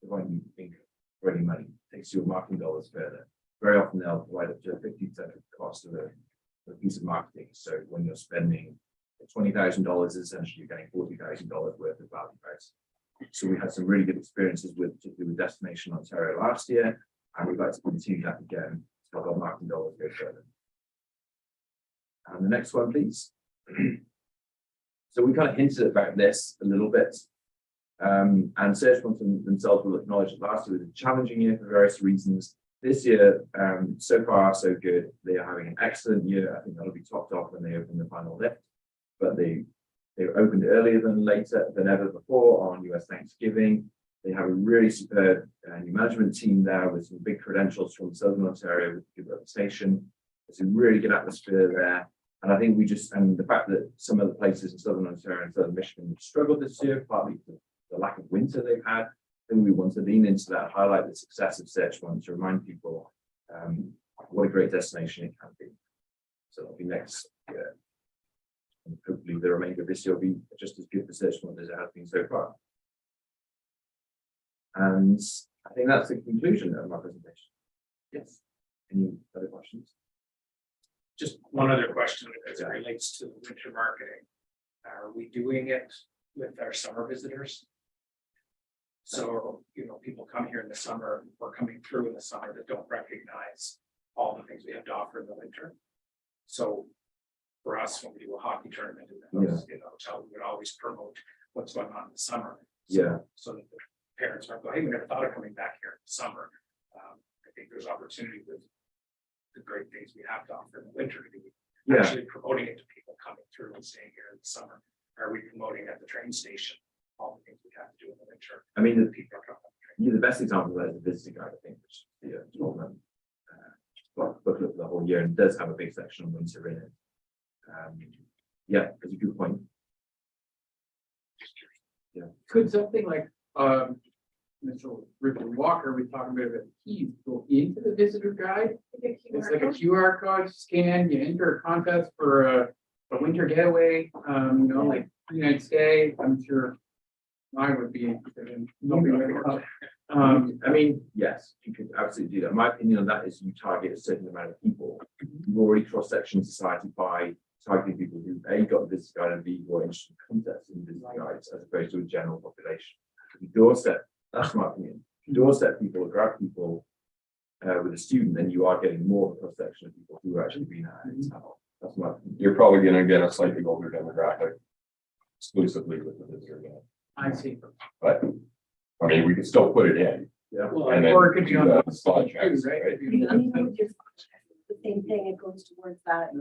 provide you income, money, takes your marketing dollars further. Very often they'll provide up to 50% of the cost of a piece of marketing. So when you're spending $20,000, essentially you're getting $40,000 worth of value out. So we had some really good experiences with, particularly with Destination Ontario last year, and we'd like to continue that again to have our marketing dollars go further. And the next one, please. So we kind of hinted about this a little bit. And Searchpoint themselves will acknowledge that last year was a challenging year for various reasons. This year, so far, so good. They are having an excellent year. I think that'll be topped off when they open the final lift. But they opened earlier than ever before on US Thanksgiving. They have a really superb new management team there with some big credentials from Southern Ontario with a good reputation. There's a really good atmosphere there. And I think and the fact that some of the places in Southern Ontario and Southern Michigan have struggled this year, partly the lack of winter they've had, I think we want to lean into that, highlight the success of Searchpoint to remind people what a great destination it can be. So that'll be next year. And hopefully the remainder of this year will be just as good for Searchpoint as it has been so far. And I think that's the conclusion of my presentation. Yes. Any other questions? Just one other question as it relates to the winter marketing. Are we doing it with our summer visitors? So, people come here in the summer or coming through in the summer that don't recognize all the things we have to offer in the winter. So for us, when we do a hockey tournament in the house, hotel, we would always promote what's going on in the summer. So that the parents aren't going, hey, we never thought of coming back here in the summer. I think there's opportunity with the great things we have to offer in the winter to be actually promoting it to people coming through and staying here in the summer. Are we promoting at the train station all the things we have to do in the winter? I mean, People are coming. the best example of that is the visiting guide, I think, which is the tournament booklet for the whole year, and does have a big section on winter in it. That's a good point. Could something like Mr. Richard Walker, we talked about the keys, go into the visitor guide? It's like a QR code scan, you enter a contest for a winter getaway, like 3-night stay. I'm sure I would be interested in. I mean, yes, you could absolutely do that. My opinion on that is you target a certain amount of people. You've already cross-sectioned society by targeting people who A, got the visitor guide, and B, were interested in contests in visitor guides as opposed to a general population. If you doorstep, that's my opinion. If you doorstep people or grab people with a student, then you are getting more of a cross-section of people who are actually being at a hotel. That's my opinion. You're probably going to get a slightly older demographic exclusively with the visitor guide. I see. But I mean, we could still put it in. Yeah. And then Or it could be on do the the spot checks, right? right? The same thing, it goes towards that.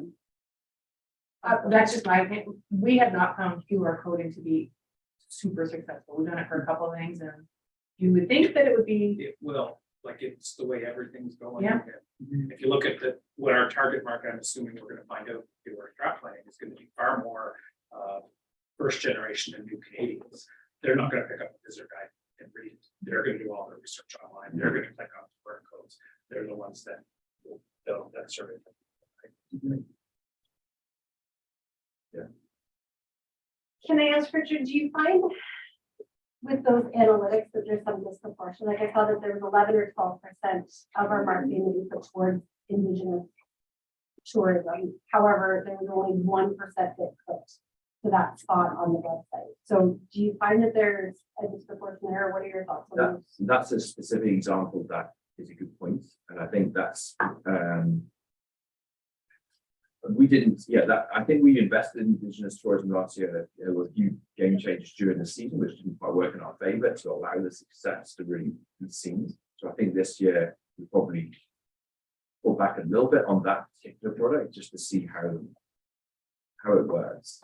That's just my opinion. We have not found QR coding to be super successful. We've done it for a couple of things, and you would think that it would be. It will, like it's the way everything's going. Yeah. If you look at what our target market, I'm assuming we're gonna find out through our strat planning, is gonna be far more first generation and new Canadians. They're not gonna pick up the visitor guide and read it. They're gonna do all their research online. They're gonna click on QR codes. They're the ones that will build that survey. Can I ask Richard, do you find with those analytics that there's some disproportion? Like I saw that there was 11 or 12% of our marketing that we put towards Indigenous tourism. However, there was only 1% that clicked to that spot on the website. So do you find that there's a disproportion there? What are your thoughts on those? That's a specific example that is a good point. And I think that's we didn't, I think we invested in Indigenous tourism last year. There were a few game changers during the season, which didn't quite work in our favor to allow the success to really be seen. So I think this year we probably pull back a little bit on that particular product just to see how it works.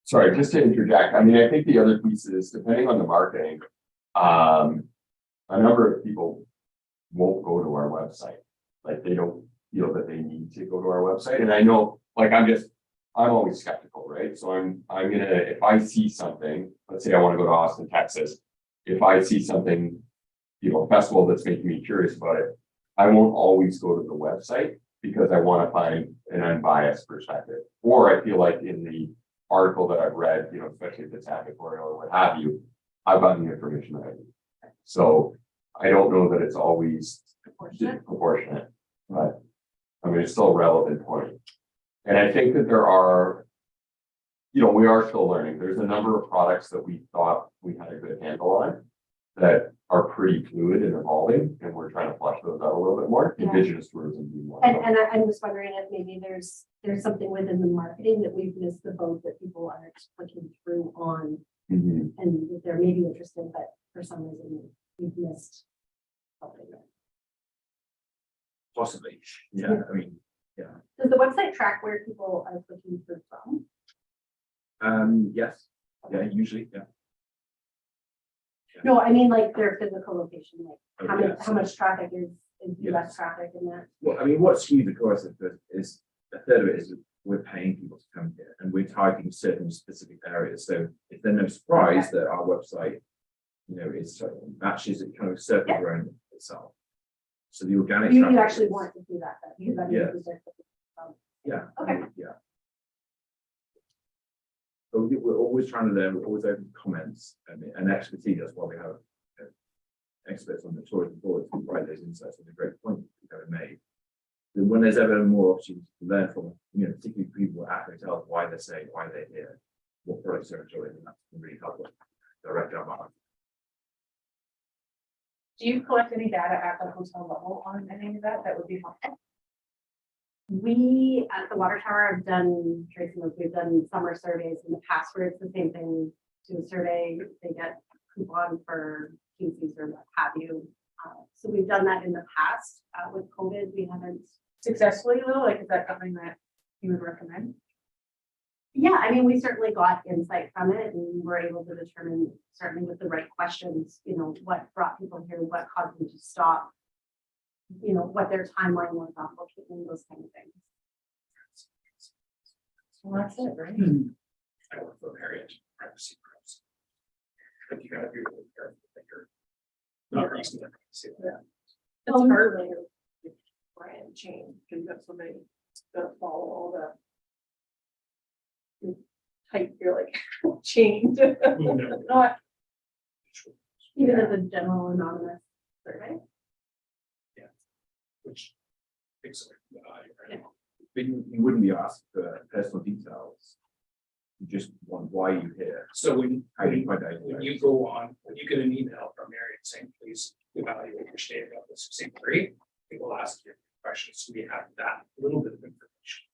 Sorry, just to interject. I mean, I think the other piece is depending on the marketing, a number of people won't go to our website. Like they don't feel that they need to go to our website. And I know, like, I'm just I'm always skeptical, right? So I'm gonna, if I see something, let's say I want to go to Austin, Texas. If I see something, a festival that's making me curious about it, I won't always go to the website because I want to find an unbiased perspective. Or I feel like in the article that I've read, especially if it's editorial or what have you, I've gotten the information that I need. So I don't know that it's always proportionate, but I mean, it's still a relevant point. And I think that there are, we are still learning. There's a number of products that we thought we had a good handle on that are pretty fluid and evolving, and we're trying to flush those out a little bit more. Yeah. Indigenous tourism being one of them. And I'm just wondering if maybe there's something within the marketing that we've missed the boat that people aren't clicking through on, Mhm. and that they're maybe interested, but for some reason we've missed something. Possibly, yeah, I mean, Does the website track where people are clicking through from? yes, yeah, usually, yeah. No, I mean like their physical location, like Oh, how yeah, so- much traffic is Yeah. US traffic in that? Well, I mean, what's skewed, of course, is a third of it is we're paying people to come here and we're targeting certain specific areas. So if they're no surprise that our website, is sort of matches, it kind of circles Yeah. around itself. So the organic. You traffic actually is- want to do that, then, because that Yeah. means they're clicking from. Yeah. Okay. Yeah. But we're always trying to learn, we're always open to comments and expertise. That's why we have experts on the tourism board to provide those insights. That's a great point you've ever made. Then when there's ever more opportunity to learn from, particularly people at hotels, why they're saying, why they're here, what products they're enjoying, and that's really helpful. Direct our market. Do you collect any data at the hotel level on any of that? That would be helpful. We at the water tower have done, Tracy knows, we've done summer surveys in the past where it's the same thing. To a survey, they get coupon for Tuesdays or what have you. So we've done that in the past. With COVID, we haven't. Successfully though, like, is that something that you would recommend? Yeah, I mean, we certainly got insight from it and were able to determine, certainly with the right questions, what brought people here, what caused them to stop. What their timeline was on booking, those kind of things. Well, that's it, right? I work for Marriott privacy groups. But you gotta be really careful that you're not using that. It's hard when you're brand change, because you got somebody that follow all the type, you're like, change. Not, Even as a general anonymous survey. Which takes away from the value, right? But you wouldn't be asked for personal details. You just want why you here. So when How do you find out? when you go on, when you get an email from Marriott saying, please evaluate your stay at this same rate, it will ask you questions. So we have that little bit of information.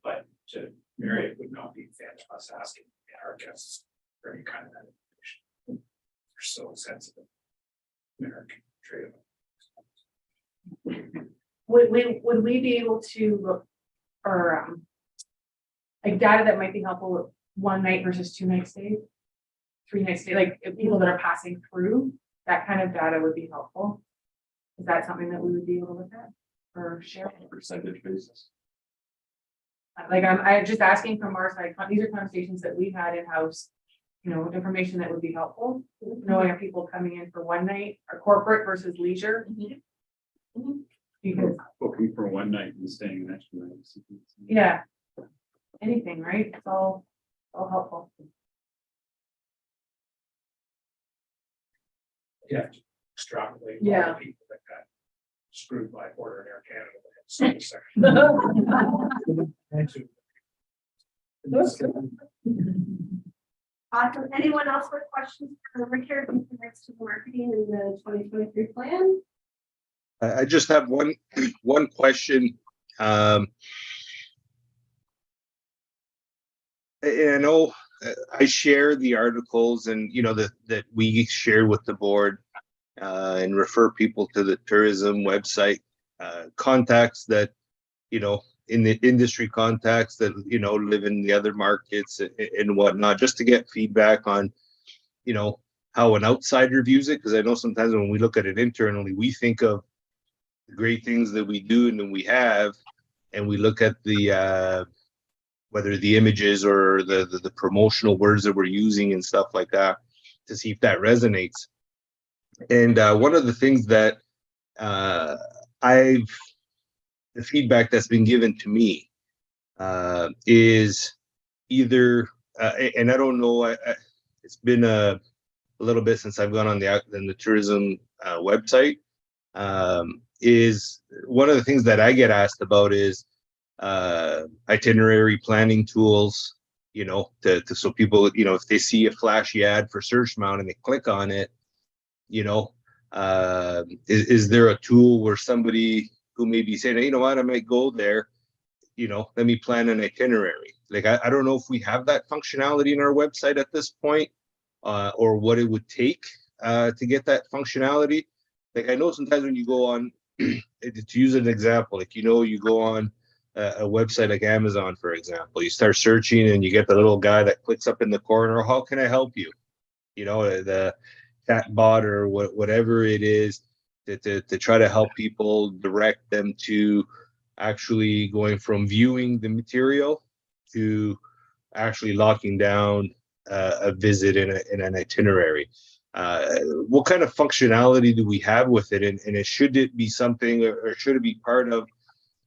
But to Marriott would not be a fan of us asking our guests for any kind of that information. They're so sensitive. American trade. would we be able to look for, like data that might be helpful with 1 night versus 2 night stays? 3 night stay, like if people that are passing through, that kind of data would be helpful. Is that something that we would be able to look at or share? On a percentage basis. Like I'm just asking from our side, these are conversations that we've had in-house, information that would be helpful. Knowing are people coming in for 1 night or corporate versus leisure? Because, Booking for one night and staying the next night. yeah, anything, right? It's all helpful. Yeah. Extrapolate. Yeah. People that got screwed by Border and Air Canada. Awesome. Anyone else with questions for Richard in regards to the marketing and the 2023 plan? I just have one question. And I know I share the articles and, that we share with the board and refer people to the tourism website, contacts that, in the industry contacts that, live in the other markets and whatnot, just to get feedback on, how an outsider views it. Because I know sometimes when we look at it internally, we think of the great things that we do and then we have, and we look at the whether the images or the promotional words that we're using and stuff like that, to see if that resonates. And one of the things that the feedback that's been given to me is either, and I don't know, it's been a little bit since I've gone on the tourism website, is one of the things that I get asked about is itinerary planning tools, so people, if they see a flashy ad for Search Mount and they click on it, is there a tool where somebody who may be saying, hey, you know what, I might go there, let me plan an itinerary. Like, I don't know if we have that functionality in our website at this point, or what it would take to get that functionality. Like, I know sometimes when you go on, to use an example, like, you go on a website like Amazon, for example, you start searching and you get the little guy that clicks up in the corner, how can I help you? The chat bot or whatever it is, to try to help people, direct them to actually going from viewing the material to actually locking down a visit in an itinerary. What kind of functionality do we have with it, and should it be something, or should it be part of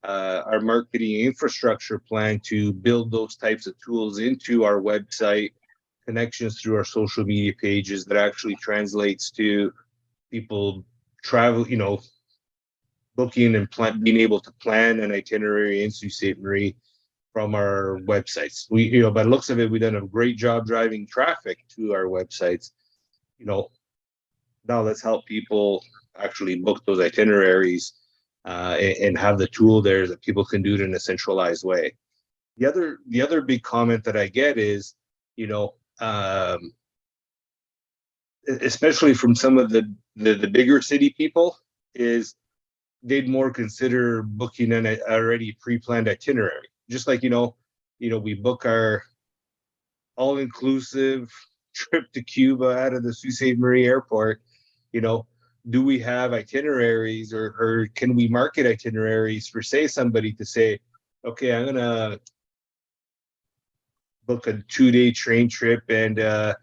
our marketing infrastructure plan to build those types of tools into our website, connections through our social media pages that actually translates to people travel, booking and being able to plan an itinerary in Sault Ste. Marie from our websites. We, by the looks of it, we've done a great job driving traffic to our websites. Now let's help people actually book those itineraries and have the tool there that people can do it in a centralized way. The other big comment that I get is, especially from some of the bigger city people, is they'd more consider booking an already pre-planned itinerary. Just like, we book our all-inclusive trip to Cuba out of the Sault Ste. Marie airport, do we have itineraries, or can we market itineraries for, say, somebody to say, okay, I'm gonna book a 2-day train trip and a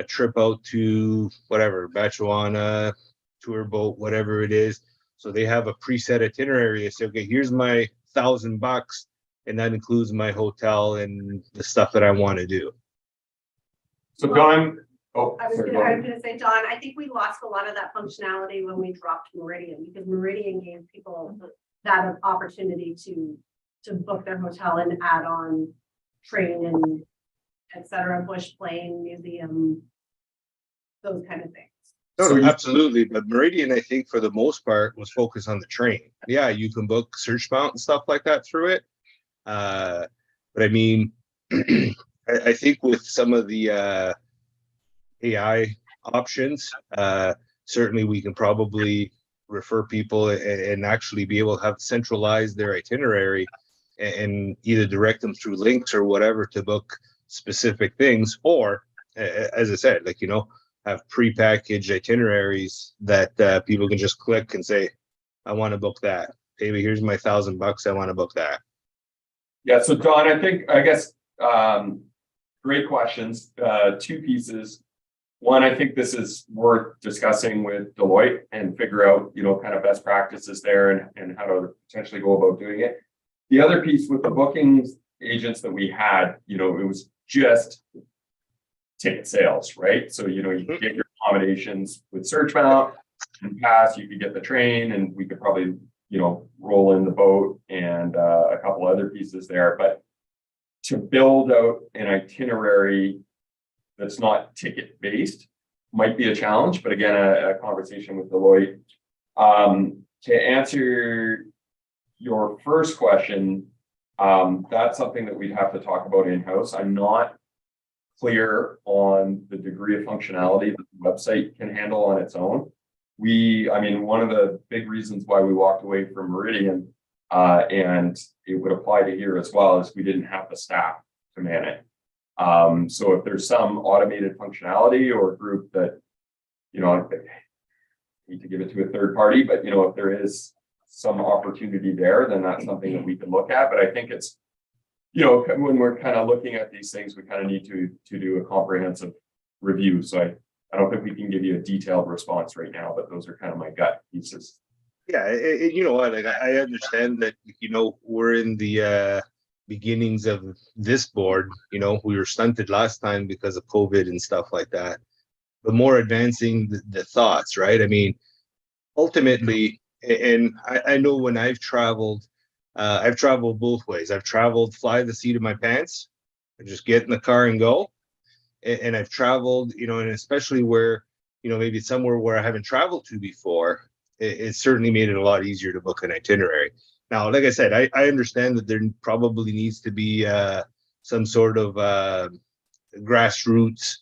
trip out to whatever, Batchewana, tour boat, whatever it is. So they have a preset itinerary. They say, okay, here's my $1,000, and that includes my hotel and the stuff that I want to do. So Don, I was gonna say, Don, I think we lost a lot of that functionality when we dropped Meridian, because Meridian gave people that opportunity to book their hotel and add on train and et cetera, bush plane, museum, those kind of things. No, absolutely. But Meridian, I think, for the most part, was focused on the train. Yeah, you can book Search Mount and stuff like that through it. But I mean, I think with some of the AI options, certainly we can probably refer people and actually be able to have centralized their itinerary and either direct them through links or whatever to book specific things, or as I said, like, have pre-packaged itineraries that people can just click and say, I want to book that. Maybe here's my $1,000. I want to book that. Yeah. So Don, I guess, great questions. Two pieces. One, I think this is worth discussing with Deloitte and figure out, kind of best practices there and how to potentially go about doing it. The other piece with the bookings agents that we had, it was just ticket sales, right? So, you could get your accommodations with Search Mount and pass, you could get the train, and we could probably, roll in the boat and a couple other pieces there. But to build out an itinerary that's not ticket based might be a challenge, but again, a conversation with Deloitte. To answer your first question, that's something that we'd have to talk about in-house. I'm not clear on the degree of functionality that the website can handle on its own. One of the big reasons why we walked away from Meridian, and it would apply to here as well, is we didn't have the staff to man it. So if there's some automated functionality or group that, I need to give it to a third party, but if there is some opportunity there, then that's something that we can look at. But I think it's when we're kind of looking at these things, we kind of need to do a comprehensive review. So I don't think we can give you a detailed response right now, but those are kind of my gut pieces. Yeah, you know what, like I understand that, we're in the beginnings of this board, we were stunted last time because of COVID and stuff like that. But more advancing the thoughts, right? I mean, ultimately, and I know when I've traveled both ways. I've traveled fly the seat of my pants and just get in the car and go. And I've traveled, and especially where, maybe somewhere where I haven't traveled to before, it certainly made it a lot easier to book an itinerary. Now, like I said, I understand that there probably needs to be some sort of grassroots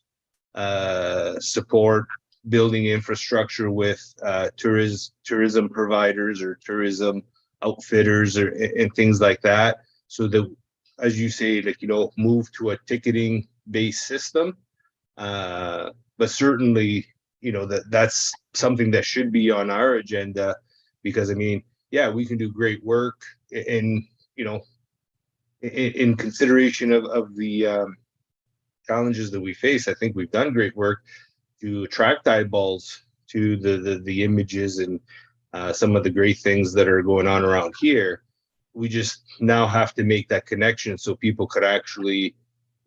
support, building infrastructure with tourism providers or tourism outfitters and things like that, so that, as you say, like, move to a ticketing based system. But certainly, that's something that should be on our agenda, because I mean, yeah, we can do great work in consideration of the challenges that we face. I think we've done great work to attract eyeballs to the images and some of the great things that are going on around here. We just now have to make that connection so people could actually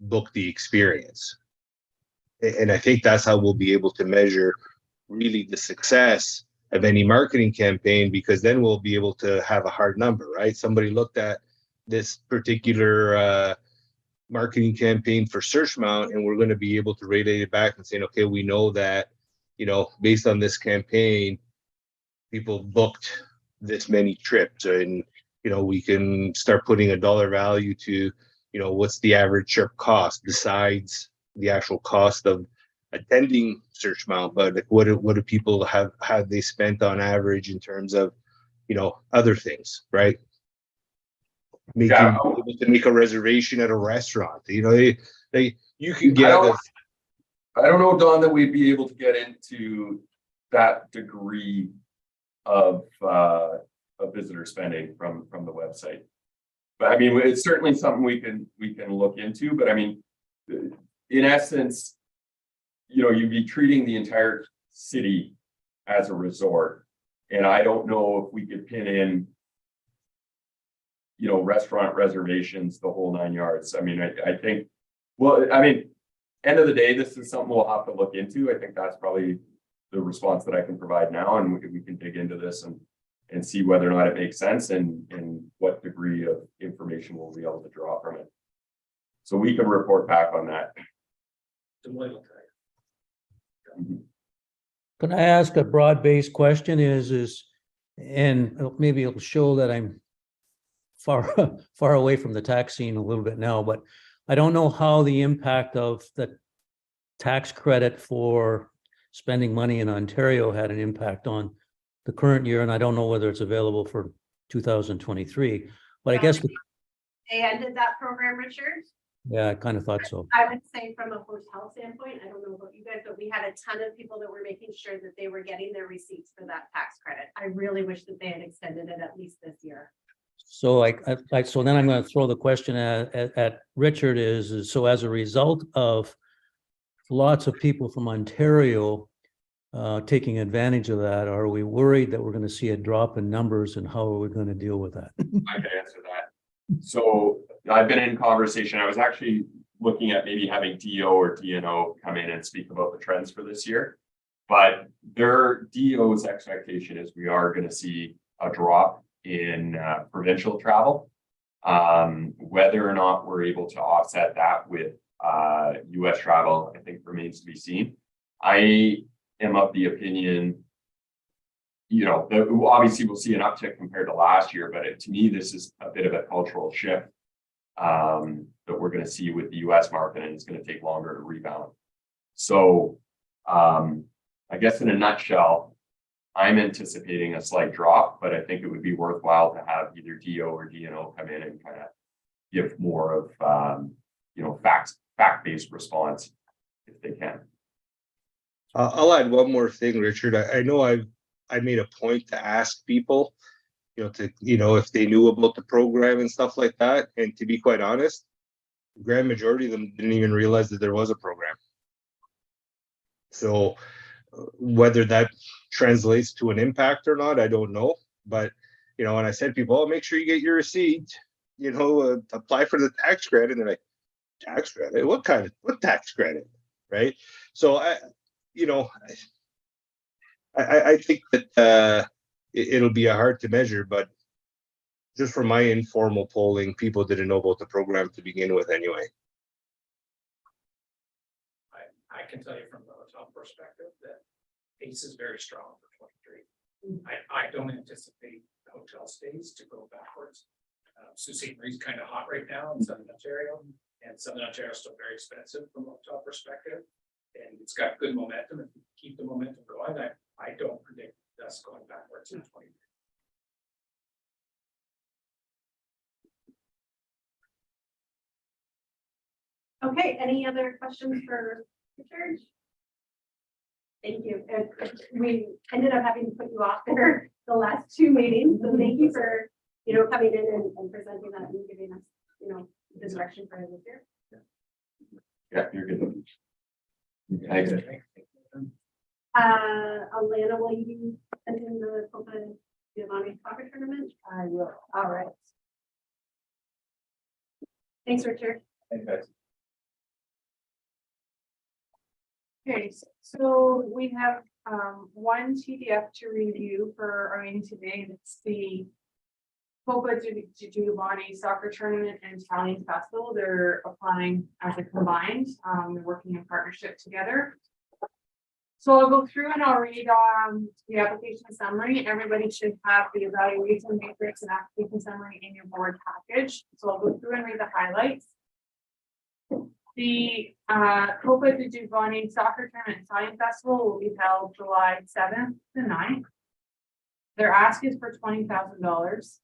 book the experience. And I think that's how we'll be able to measure really the success of any marketing campaign, because then we'll be able to have a hard number, right? Somebody looked at this particular marketing campaign for Searchmount, and we're going to be able to relate it back and saying, okay, we know that, based on this campaign, people booked this many trips, and we can start putting a dollar value to, what's the average trip cost besides the actual cost of attending Searchmount, but like, what do people have they spent on average in terms of, other things, right? Making able to make a reservation at a restaurant, you can get. I don't know, Don, that we'd be able to get into that degree of visitor spending from the website. But I mean, it's certainly something we can look into. But I mean, in essence, you'd be treating the entire city as a resort, and I don't know if we could pin in, restaurant reservations, the whole 9 yards. I mean, I think, well, I mean, end of the day, this is something we'll have to look into. I think that's probably the response that I can provide now, and we can dig into this and see whether or not it makes sense and what degree of information we'll be able to draw from it. So we can report back on that. Can I ask a broad-based question? And maybe it'll show that I'm far away from the tax scene a little bit now, but I don't know how the impact of the tax credit for spending money in Ontario had an impact on the current year, and I don't know whether it's available for 2023. But I guess They ended that program, Richard. yeah, I kind of thought so. I would say from a hotel standpoint, I don't know about you guys, but we had a ton of people that were making sure that they were getting their receipts for that tax credit. I really wish that they had extended it at least this year. So so then I'm going to throw the question at Richard is so as a result of lots of people from Ontario taking advantage of that, are we worried that we're going to see a drop in numbers, and how are we going to deal with that? I can answer that. So I've been in conversation. I was actually looking at maybe having DO or DNO come in and speak about the trends for this year. But their DO's expectation is we are going to see a drop in provincial travel. Whether or not we're able to offset that with US travel, I think remains to be seen. I am of the opinion, obviously we'll see an uptick compared to last year, but to me, this is a bit of a cultural shift that we're going to see with the US market, and it's going to take longer to rebound. So I guess in a nutshell, I'm anticipating a slight drop, but I think it would be worthwhile to have either DO or DNO come in and kind of give more of fact-based response if they can. I'll add one more thing, Richard. I know I made a point to ask people if they knew about the program and stuff like that. And to be quite honest, the grand majority of them didn't even realize that there was a program. So whether that translates to an impact or not, I don't know. But, when I said to people, make sure you get your receipt, apply for the tax credit. And they're like, tax credit? What tax credit? Right. So I think that it'll be hard to measure, but just from my informal polling, people didn't know about the program to begin with anyway. I can tell you from the hotel perspective that pace is very strong for 23. I don't anticipate hotel stays to go backwards. Sault Ste. Marie's kind of hot right now in Southern Ontario, and Southern Ontario is still very expensive from a hotel perspective. And it's got good momentum. If we keep the momentum going, I don't predict us going backwards in 23. Okay, any other questions for Richard? Thank you. We ended up having to put you off there the last 2 meetings, so thank you for, coming in and presenting that and giving us, the direction for this year. Yeah, you're good. Thanks. Alana, will you attend the Copa Giovanni soccer tournament? I will. All right. Thanks, Richard. Thanks, guys. Okay, so we have one TDF to review for our meeting today. It's the Copa Giovanni soccer tournament and Italian festival. They're applying as a combined. They're working in partnership together. So I'll go through and I'll read the application summary. Everybody should have the evaluation matrix and application summary in your board package. So I'll go through and read the highlights. The Copa Giovanni soccer tournament Italian festival will be held July 7th to 9th. Their ask is for $20,000.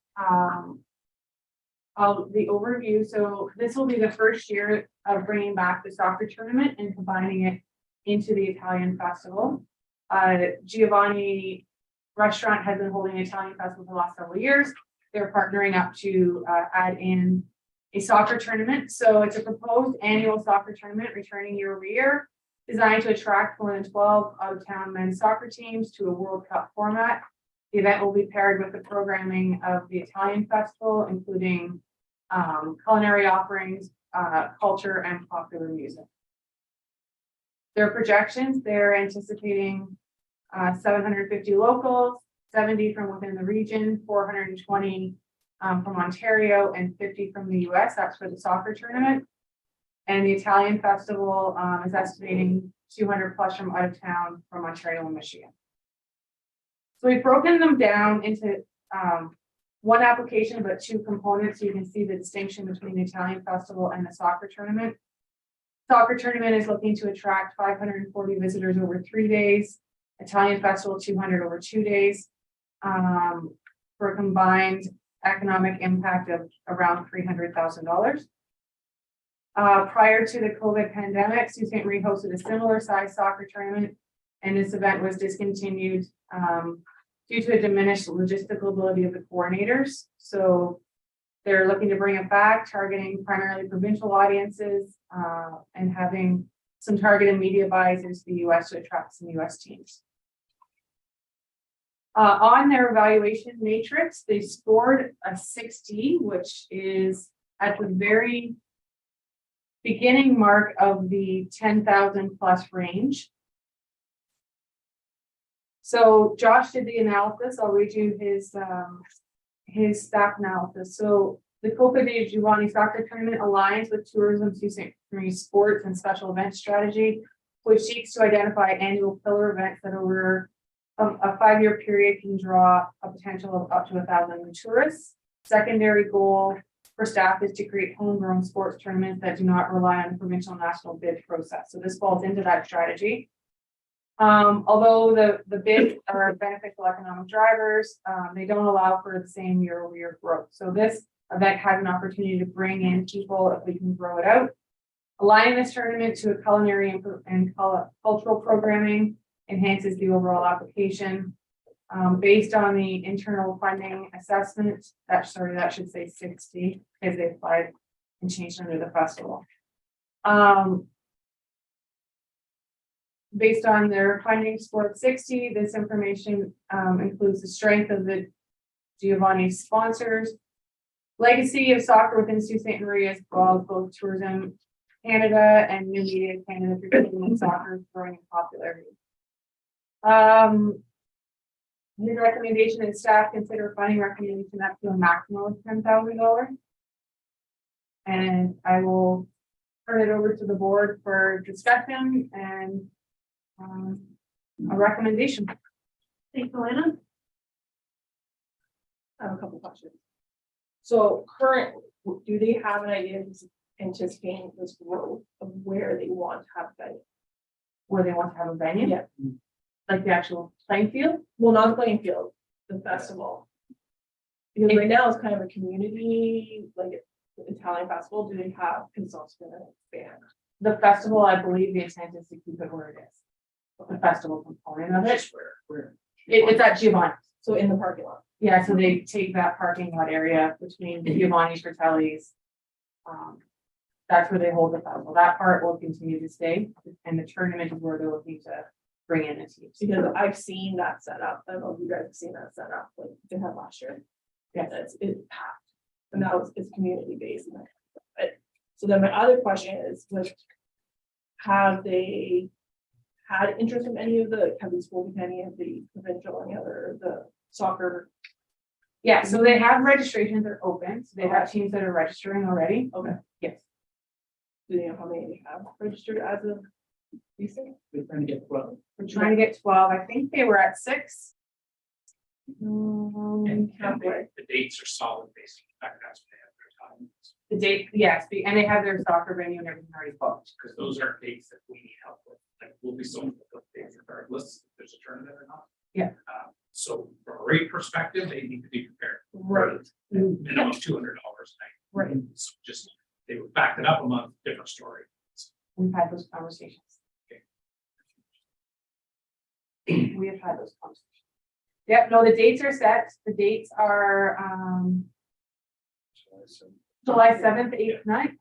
The overview. So this will be the first year of bringing back the soccer tournament and combining it into the Italian festival. Giovanni restaurant has been holding an Italian festival for the last several years. They're partnering up to add in a soccer tournament. So it's a proposed annual soccer tournament returning year over year, designed to attract more than 12 out-of-town men's soccer teams to a World Cup format. The event will be paired with the programming of the Italian festival, including culinary offerings, culture, and popular music. Their projections, they're anticipating 750 locals, 70 from within the region, 420 from Ontario, and 50 from the US. That's for the soccer tournament. And the Italian festival is estimating 200 plus from out of town from Ontario and Michigan. So we've broken them down into one application, but 2 components. So you can see the distinction between the Italian festival and the soccer tournament. Soccer tournament is looking to attract 540 visitors over 3 days. Italian festival 200 over 2 days, for a combined economic impact of around $300,000. Prior to the COVID pandemic, Sault Ste. Marie hosted a similar size soccer tournament, and this event was discontinued due to a diminished logistical ability of the coordinators. So they're looking to bring it back, targeting primarily provincial audiences and having some targeted media buys into the US to attract some US teams. On their evaluation matrix, they scored a 60, which is at the very beginning mark of the 10,000 plus range. So Josh did the analysis. I'll read you his staff analysis. So the Copa Giovanni soccer tournament aligns with Tourism Sault Ste. Marie sports and special event strategy, which seeks to identify annual pillar events that over a 5-year period can draw a potential of up to 1,000 tourists. Secondary goal for staff is to create homegrown sports tournaments that do not rely on the provincial national bid process. So this falls into that strategy. Although the bids are beneficial economic drivers, they don't allow for the same year-over-year growth. So this event has an opportunity to bring in people if we can grow it out. Aligning this tournament to a culinary and cultural programming enhances the overall application. Based on the internal funding assessment, that should say 60, because they applied and changed under the festival. Based on their funding score of 60, this information includes the strength of the Giovanni sponsors, legacy of soccer within Sault Ste. Marie, as well as both Tourism Canada and New Media Canada for keeping soccer growing in popularity. His recommendation and staff consider funding recommendation up to a maximum of $10,000. And I will turn it over to the board for discussion and a recommendation. Thanks, Elena. I have a couple questions. So currently, do they have an idea of anticipating this growth of where they want to have venue? Where they want to have a venue? Yeah. Like the actual playing field? Well, not the playing field, the festival. Because right now it's kind of a community, like Italian festival, do they have, because it's also gonna expand? The festival, I believe the intent is to keep it where it is. The festival component of it. Where? It's at Giovanni. So in the parking lot. Yeah, so they take that parking lot area between Giovanni's, Fratelli's. That's where they hold the festival. That part will continue to stay, and the tournament is where they're looking to bring in a team. Because I've seen that set up. I don't know if you guys have seen that set up, like they had last year. Yeah, it's packed. And now it's community based. But so then my other question is, like, have they had interest in any of the, have they spoken to any of the provincial, any other, the soccer? Yeah, so they have registrations that are open, so they have teams that are registering already. Okay. Yes. Do they know how many they have registered as of recent? They're trying to get 12. We're trying to get 12. I think they were at 6. And the dates are solid based on the fact that's when they have their time. The date, yes, and they have their soccer venue and everything already booked. Because those are dates that we need help with, like we'll be sold with those dates regardless if there's a tournament or not. Yeah. So from a rate perspective, they need to be prepared. Right. Minimum $200 a night. Right. So just, they were backed it up a month, different story. We've had those conversations. We have had those conversations. Yep, no, the dates are set. The dates are July 7th, 8th,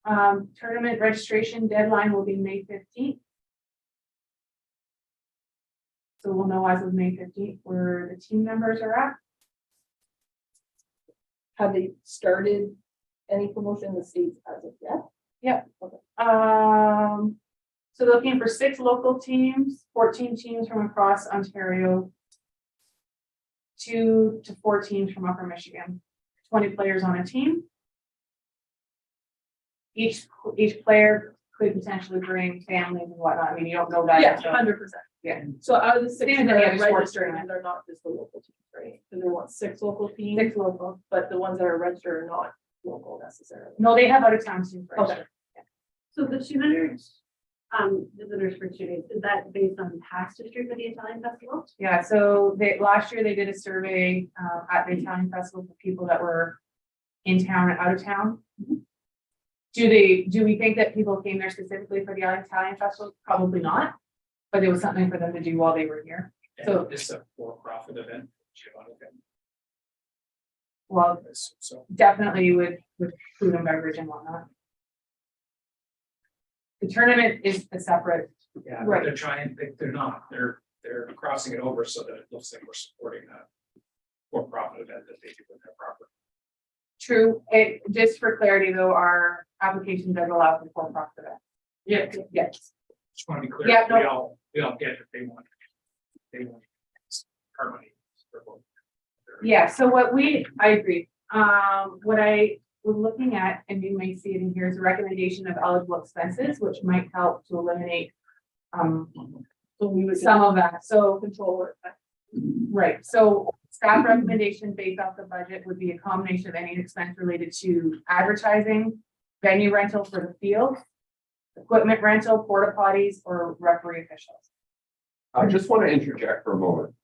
9th. Tournament registration deadline will be May 15th. So we'll know as of May 15th where the team members are at. Have they started any promotion in the States as of yet? Yep. Okay. So they're looking for 6 local teams, 14 teams from across Ontario, 2 to 4 teams from Upper Michigan, 20 players on a team. Each player could potentially bring families and whatnot. I mean, you don't know that. Yeah, so- 100%. Yeah. So out of the 6 Same that as any are other sports registered, tournament. and they're not just the local teams, right? Because they want 6 local teams. 6 local. But the ones that are registered are not local necessarily. No, they have out of town teams. Okay. So the 200 visitors for 2 days, is that based on past history for the Italian festival? Yeah, so last year they did a survey at the Italian festival for people that were in town and out of town. Do we think that people came there specifically for the Italian festival? Probably not, but it was something for them to do while they were here. So- And it's a for-profit event. Well, So definitely with food and beverage and whatnot. The tournament is a separate, yeah, Right. but they're trying, they're not, they're crossing it over so that it looks like we're supporting a for-profit event that they do with their property. true, just for clarity though, our application does allow for for-profit events. Yeah. Yes. Just want to be clear, Yeah, we all get it, they want our money. Yeah, so I agree. What I was looking at, and you may see it in here, is a recommendation of eligible expenses, which might help to eliminate So we would some of that. So, control it. right, so staff recommendation based off the budget would be a combination of any expense related to advertising, venue rental for the field, equipment rental, porta potties, or referee officials. I just want to interject for a moment.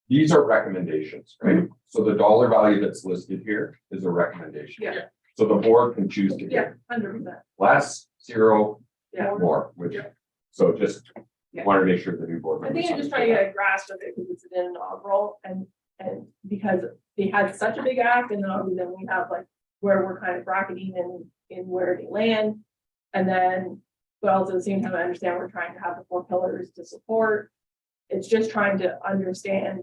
These are recommendations, right? So the dollar value that's listed here is a recommendation. Yeah. So the board can choose to Yeah, give 100%. less, 0, Yeah. more, which, Yeah. so just Yeah. Wanted to make sure the new board I members. think I'm just trying to get a grasp of it because it's an inaugural and because they had such a big act and then obviously then we have like where we're kind of bracketing and in where they land. And then, but also at the same time, I understand we're trying to have the 4 pillars to support. It's just trying to understand,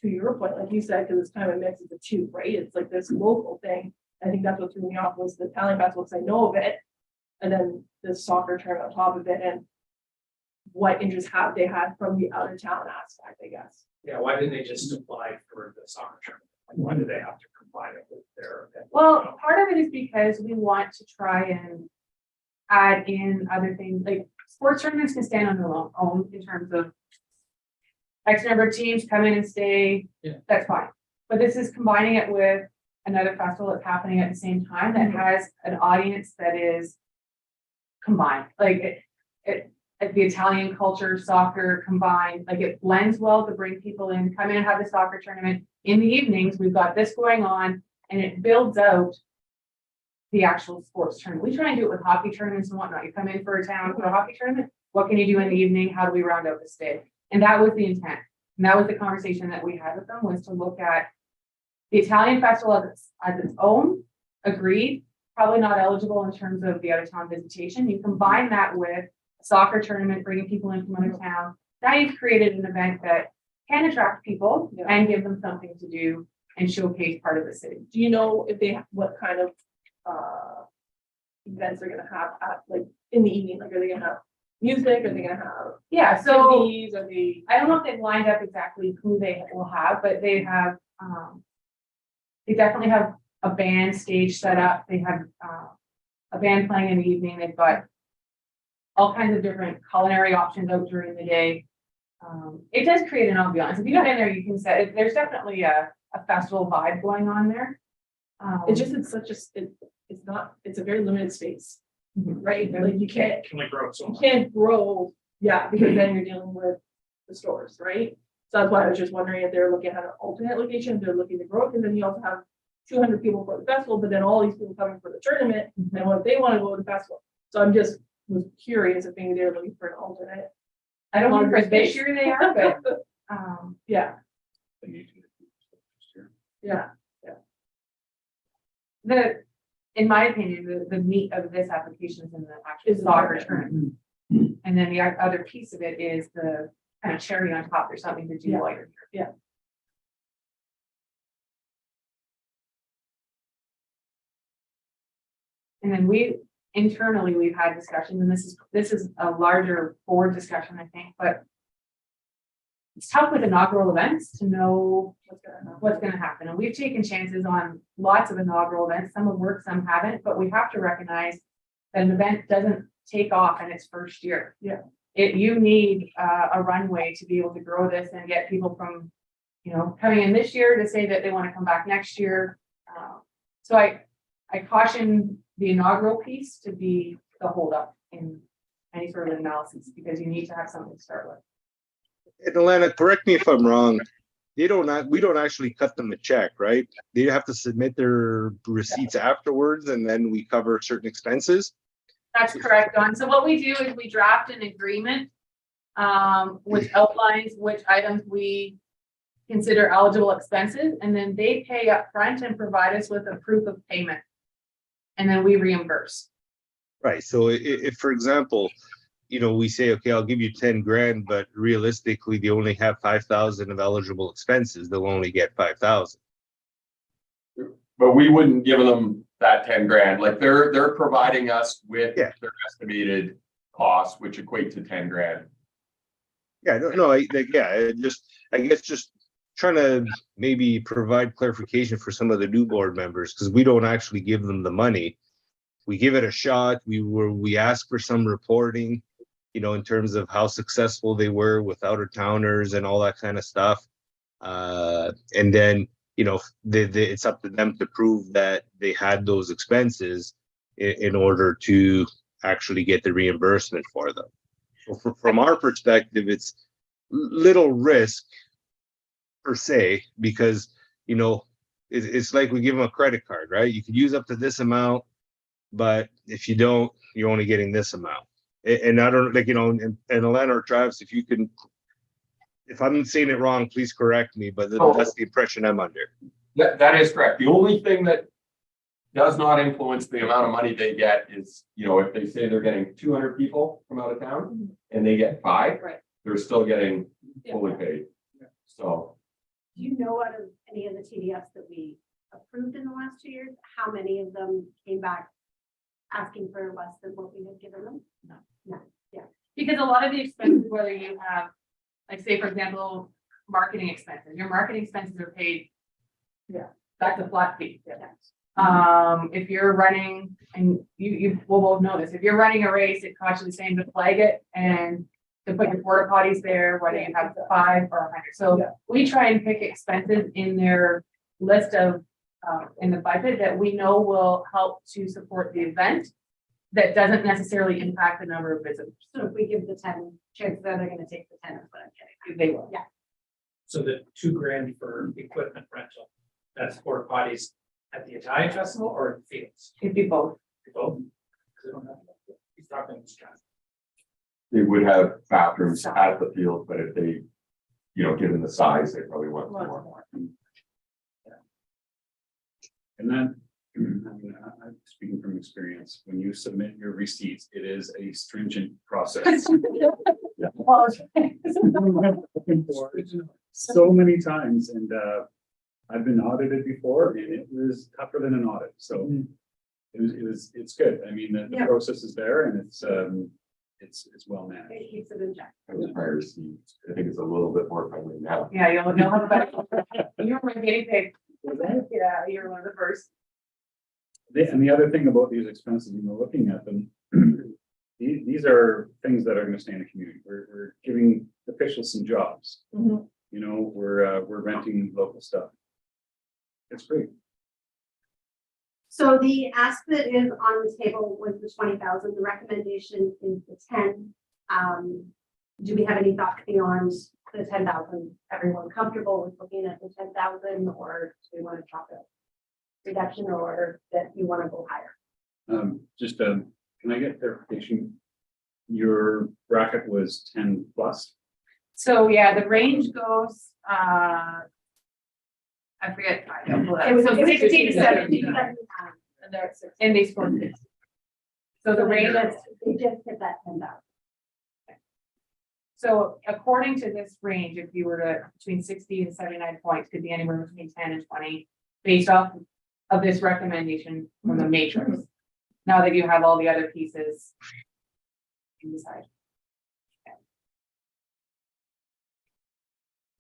to your point, like you said, because it's kind of a mix of the two, right? It's like this local thing. I think that's what threw me off was the Italian festival, because I know of it. And then the soccer tournament on top of it and what interest have they had from the out of town aspect, I guess. Yeah, why didn't they just apply for the soccer tournament? Like, why do they have to combine it with their event? Well, part of it is because we want to try and add in other things, like sports tournaments can stand on their own in terms of X number of teams come in and stay, Yeah. that's fine. But this is combining it with another festival that's happening at the same time that has an audience that is combined, like like the Italian culture, soccer combined, like it blends well to bring people in, come in and have the soccer tournament. In the evenings, we've got this going on and it builds out the actual sports tournament. We try and do it with hockey tournaments and whatnot. You come in for a town for a hockey tournament, what can you do in the evening? How do we round out this day? And that was the intent. And that was the conversation that we had with them, was to look at the Italian festival as its own, agreed, probably not eligible in terms of the out of town visitation. You combine that with a soccer tournament, bringing people in from out of town. Now you've created an event that can attract people and give them something to do and showcase part of the city. Do you know if they, what kind of events they're gonna have at, like, in the evening? Like, are they gonna have music? Are they gonna have Yeah, so activities? Are they? I don't know if they've lined up exactly who they will have, but they have, they definitely have a band stage set up. They have a band playing in the evening. They've got all kinds of different culinary options out during the day. It does create an ambiance. If you go in there, you can say, there's definitely a festival vibe going on there. It's just, it's such a, it's not, it's a very limited space, right? Like you can't, Can we grow it so you much? can't grow, yeah, because then you're dealing with the stores, right? So that's why I was just wondering if they're looking at an alternate location, if they're looking to grow, because then you also have 200 people for the festival, but then all these people coming for the tournament, and what if they want to go to the festival? So I'm just was curious if maybe they're looking for an alternate. I don't know Longer for this space. year they are, but Yeah, They need to. yeah, in my opinion, the meat of this application is in the actual Is the soccer tournament. tournament. And then the other piece of it is the kind of cherry on top. There's something to do Yeah. while you're here. And then internally, we've had discussions, and this is a larger board discussion, I think, but it's tough with inaugural events to know what's gonna happen. And we've taken chances on lots of inaugural events. Some have worked, some haven't, but we have to recognize that an event doesn't take off in its first year. Yeah. You need a runway to be able to grow this and get people from, coming in this year to say that they want to come back next year. So I caution the inaugural piece to be the holdup in any sort of analysis, because you need to have something to start with. And Alana, correct me if I'm wrong. We don't actually cut them a check, right? They have to submit their receipts afterwards, and then we cover certain expenses. That's correct, Don. So what we do is we draft an agreement, which outlines which items we consider eligible expenses, and then they pay up front and provide us with a proof of payment. And then we reimburse. Right. So if, for example, we say, okay, I'll give you 10 grand, but realistically, they only have 5,000 of eligible expenses. They'll only get 5,000. But we wouldn't give them that 10 grand. Like they're providing us with Yeah. their estimated costs, which equate to 10 grand. Yeah, no, I guess just trying to maybe provide clarification for some of the new board members, because we don't actually give them the money. We give it a shot. We ask for some reporting, in terms of how successful they were with out of towners and all that kind of stuff. And then, it's up to them to prove that they had those expenses in order to actually get the reimbursement for them. So from our perspective, it's little risk per se, because, it's like we give them a credit card, right? You could use up to this amount, but if you don't, you're only getting this amount. And I don't, like, you know, and Alana or Travis, if you can, if I'm saying it wrong, please correct me, but that's the impression I'm under. That is correct. The only thing that does not influence the amount of money they get is, you know, if they say they're getting 200 people from out of town and they get 5, Right. they're still getting fully paid. So Do you know out of any of the TDFs that we approved in the last 2 years, how many of them came back asking for less than what we had given them? No. Because a lot of the expenses, whether you have, like, say, for example, marketing expenses, your marketing expenses are paid. Yeah. That's a flat fee. Yeah. If you're running, and you will both know this, if you're running a race, it costs you the same to flag it and to put your porta potties there, whether you have 5 or 100. So Yeah. we try and pick expenses in their list of, in the budget that we know will help to support the event. That doesn't necessarily impact the number of visitors. So if we give the 10, chances are they're gonna take the 10, is what I'm getting. They will. Yeah. So the $2,000 for equipment rental, that's porta potties at the Italian festival or in fields? It'd be both. Both? 'Cause I don't have- He's talking this kind. they would have bathrooms at the field, but if they, you know, given the size, they probably want more. And then, I mean, I'm speaking from experience, when you submit your receipts, it is a stringent process. So many times, and I've been audited before, and it was tougher than an audit, so it's good. I mean, the Yeah. process is there, and it's well managed. It keeps it in check. I was higher receipts. I think it's a little bit more friendly now. Yeah, you'll have a better. You were my guinea pig. Yeah, you're one of the first. And the other thing about these expenses, you know, looking at them, these are things that are gonna stay in the community. We're giving officials some jobs. Mhm. You know, we're renting local stuff. It's great. So the ask that is on the table was the 20,000, the recommendation is the 10. Do we have any thoughts beyond the 10,000? Everyone comfortable with looking at the 10,000, or do we want to drop it? Reduction, or that you want to go higher? Just, can I get clarification? Your bracket was 10 plus? So yeah, the range goes, I forget. It was So 16 to 17. 17. And they're at 6. And they scored 6. So the range, They just hit that 10,000. so according to this range, if you were to, between 60 and 79 points, could be anywhere between 10 and 20, based off of this recommendation from the matrix. Now that you have all the other pieces. You decide.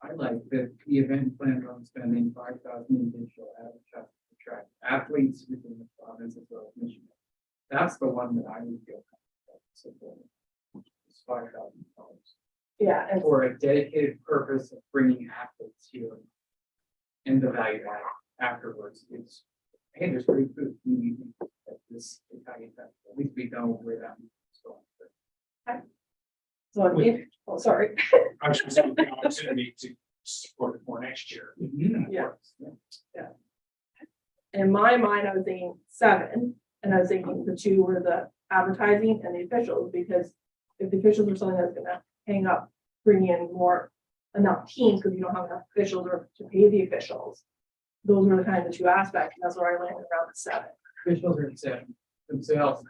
I like that the event planned on spending 5,000 in digital advertising to attract athletes within the province as well as Michigan. That's the one that I would feel comfortable supporting. It's $5,000 Yeah, and for a dedicated purpose of bringing athletes here. And the value add afterwards is, hey, there's great food. We need at this Italian festival. At least we know where that is going. so, oh, sorry. I was just saying the opportunity to support it more next year. Yeah. In my mind, I was thinking 7, and I was thinking the 2 were the advertising and the officials, because if the officials are something that's gonna hang up, bring in enough teams, because you don't have enough officials or to pay the officials. Those were the kind of the 2 aspects, and that's where I landed around the 7. Officials are set themselves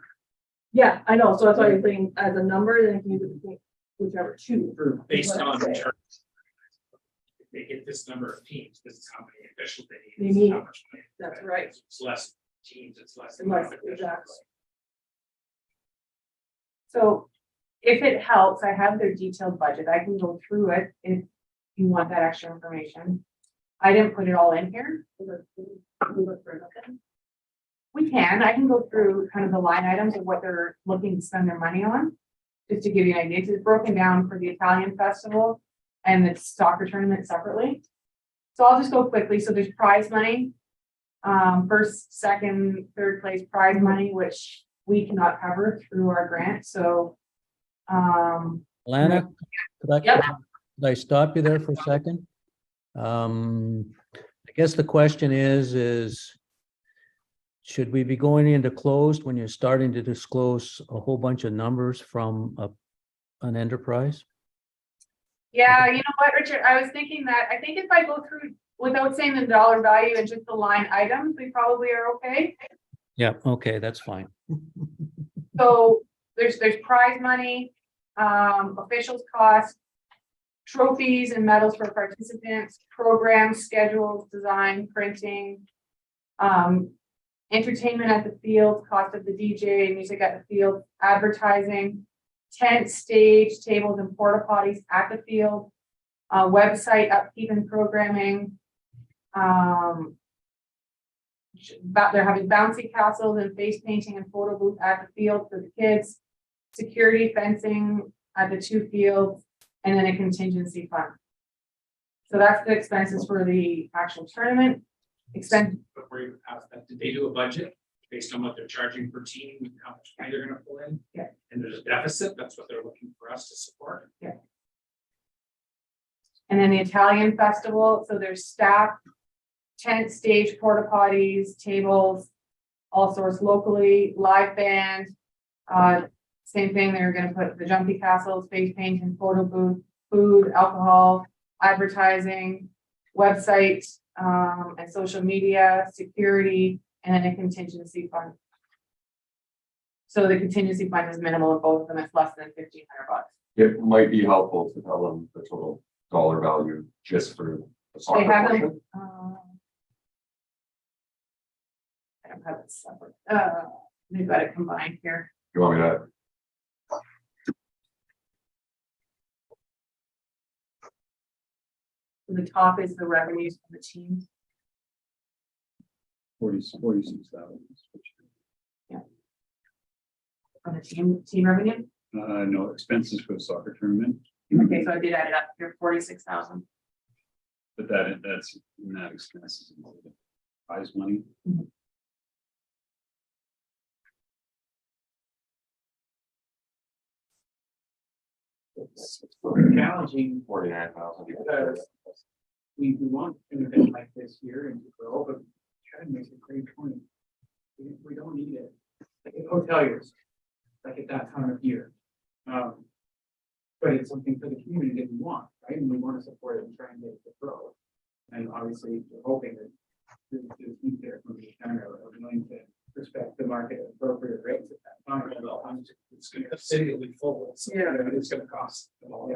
Yeah, I know, so that's why I'm thinking as a number, then you can use it between whichever 2. for Based on the Right. terms. If they get this number of teams, this is how many officials they They need. This is how need. much money. That's right. If it's less teams, it's less. Less, officials. exactly. So if it helps, I have their detailed budget. I can go through it if you want that extra information. I didn't put it all in here. We can, I can go through kind of the line items of what they're looking to spend their money on. Just to give you an idea, it's broken down for the Italian festival and the soccer tournament separately. So I'll just go quickly. So there's prize money. First, second, third place prize money, which we cannot cover through our grant, so. Lana, Yep. could I stop you there for a second? I guess the question is should we be going into closed when you're starting to disclose a whole bunch of numbers from an enterprise? Yeah, you know what, Richard, I was thinking that, I think if I go through without saying the dollar value and just the line items, we probably are okay. Yeah, okay, that's fine. So there's prize money, officials costs, trophies and medals for participants, programs, schedules, design, printing, entertainment at the field, cost of the DJ, music at the field, advertising, tent, stage, tables and porta potties at the field, website upkeep and programming. They're having bouncy castles and face painting and photo booth at the field for the kids, security fencing at the 2 fields, and then a contingency fund. So that's the expenses for the actual tournament. Expense. Before you ask that, did they do a budget based on what they're charging per team, and how much money they're gonna pull in? Yeah. And there's a deficit, that's what they're looking for us to support. And then the Italian festival, so there's staff, tent, stage, porta potties, tables, all sourced locally, live band. Same thing, they're gonna put the jumpy castles, face paint and photo booth, food, alcohol, advertising, website, and social media, security, and then a contingency fund. So the contingency fund is minimal in both of them, it's less than $1,500. It might be helpful to tell them the total dollar value just for the They soccer have portion. them. I don't have it separate. They've got it combined here. You want me to? The top is the revenues from the team. 46,000. From the team revenue. No expenses for the soccer tournament, Okay, so I did add it up here, 46,000. but that's not expenses. Prize money. It's challenging 49,000. because we want an event like this here and to grow, but try to make a great point. We don't need it. Like at hoteliers, like at that time of year. But it's something for the community that we want, right? And we want to support it and try and make it grow. And obviously, we're hoping that the team there from the county are willing to respect the market at appropriate rates at that time. It's gonna, the city will be full, it's, Yeah. it's gonna cost them all,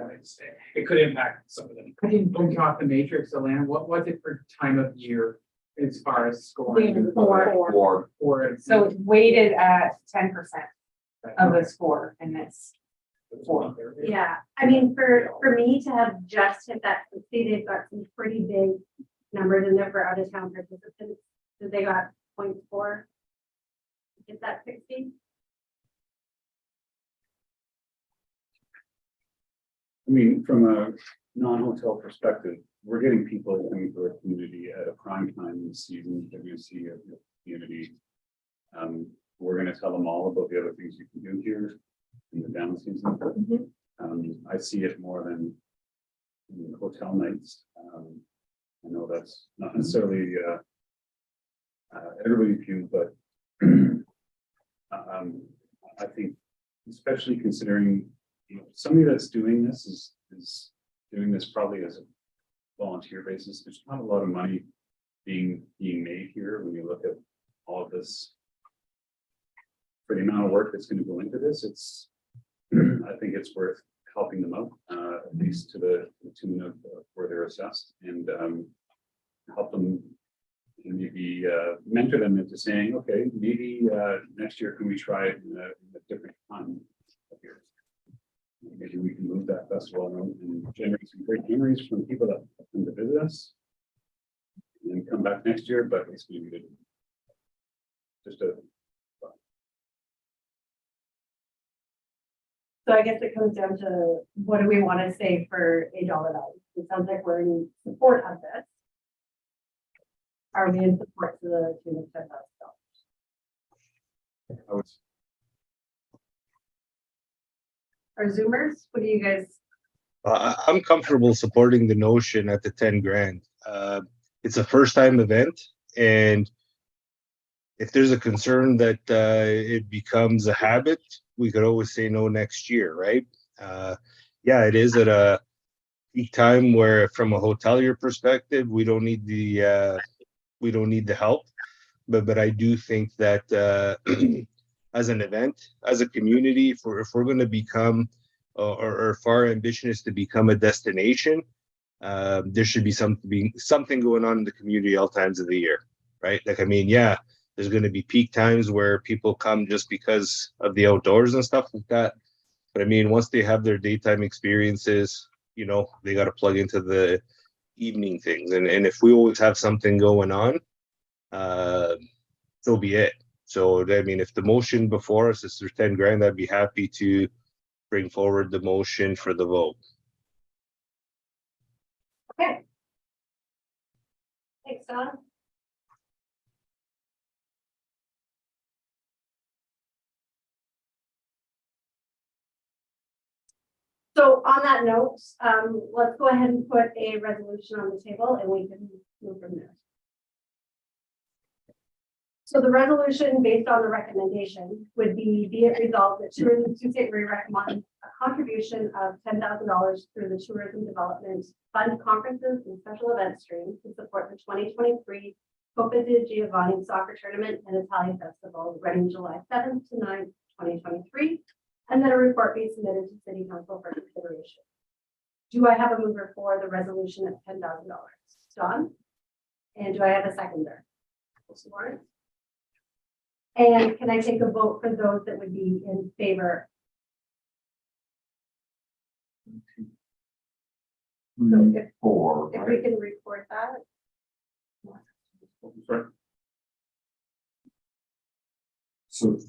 it could impact some of them. I didn't go off the matrix, Alana. What was it for time of year as far as scoring? Or Or So it's weighted at 10% of the score in this. Yeah, I mean, for me to have just hit that 60, they've got some pretty big numbers in there for out of town participants. So they got 0.4. Is that 60? I mean, from a non-hotel perspective, we're getting people coming to our community at a prime time in the season that we see of the community. We're gonna tell them all about the other things you can do here in the down season. I see it more than in the hotel nights. I know that's not necessarily everybody's view, but I think especially considering, you know, somebody that's doing this is doing this probably as a volunteer basis. There's not a lot of money being made here when you look at all of this. For the amount of work that's going to go into this, it's I think it's worth helping them out, at least to the tune of where they're assessed, and help them and maybe mentor them into saying, okay, maybe next year can we try it in a different time of year. Maybe we can move that festival and generate some great memories from people that come to visit us. And then come back next year, but it's going to be just a. So I guess it comes down to what do we want to say for $8 value? It sounds like we're in support of this. Are we in support to the tune of $10,000? I would Our Zoomers, what do you guys? I'm comfortable supporting the notion at the 10 grand. It's a first time event, and if there's a concern that it becomes a habit, we could always say no next year, right? Yeah, it is at a peak time where, from a hotelier perspective, we don't need the help, but I do think that as an event, as a community, if we're going to become, or if our ambition is to become a destination, there should be something going on in the community all times of the year, right? Like, I mean, yeah, there's going to be peak times where people come just because of the outdoors and stuff like that. But I mean, once they have their daytime experiences, you know, they got to plug into the evening things. And if we always have something going on, so be it. So, I mean, if the motion before us is for 10 grand, I'd be happy to bring forward the motion for the vote. Okay. Thanks, Don. So on that note, let's go ahead and put a resolution on the table and we can move from there. So the resolution based on the recommendation would be it resolved that Tourism Sault Ste. Marie recommends a contribution of $10,000 through the Tourism Development Fund conferences and special event stream to support the 2023 Coppa di Giovanni Soccer Tournament and Italian Festival running July 7th to 9th, 2023, and that a report be submitted to City Council for consideration. Do I have a mover for the resolution of $10,000? Don? And do I have a seconder? Lawrence? And can I take a vote for those that would be in favor? So if we can record that. So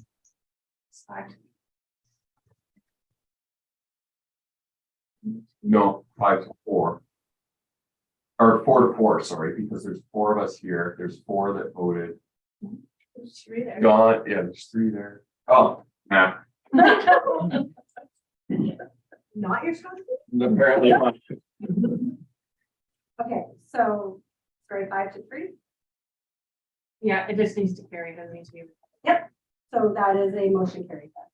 no, 5-4. Or 4-4, sorry, because there's 4 of us here. There's 4 that voted. There's 3 there. Gone, yeah, there's 3 there. Oh, nah. Not your choice? Apparently not. Okay, so, sorry, 5-3. Yeah, it just needs to carry, doesn't need to be. Yep, so that is a motion carried then.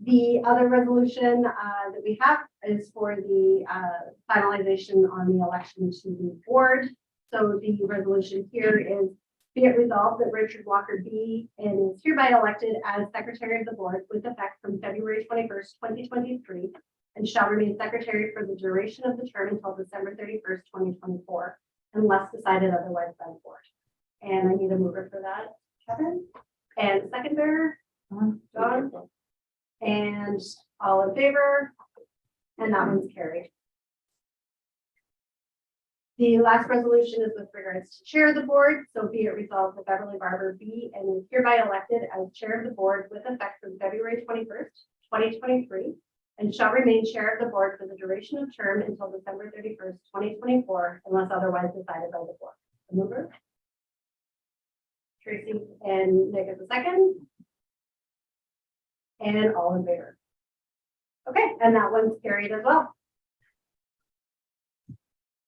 The other resolution that we have is for the finalization on the election to the board. So the resolution here is be it resolved that Richard Walker be and is hereby elected as Secretary of the Board with effect from February 21st, 2023, and shall remain Secretary for the duration of the term until December 31st, 2024, unless decided otherwise by the board. And I need a mover for that, Kevin, and a seconder, John, and all in favor, and that one's carried. The last resolution is with regards to chair of the board. So be it resolved that Beverly Barber be and is hereby elected as chair of the board with effect from February 21st, 2023, and shall remain chair of the board for the duration of term until December 31st, 2024, unless otherwise decided by the board. The mover? Tracy and Nick is the second. And all in favor. Okay, and that one's carried as well.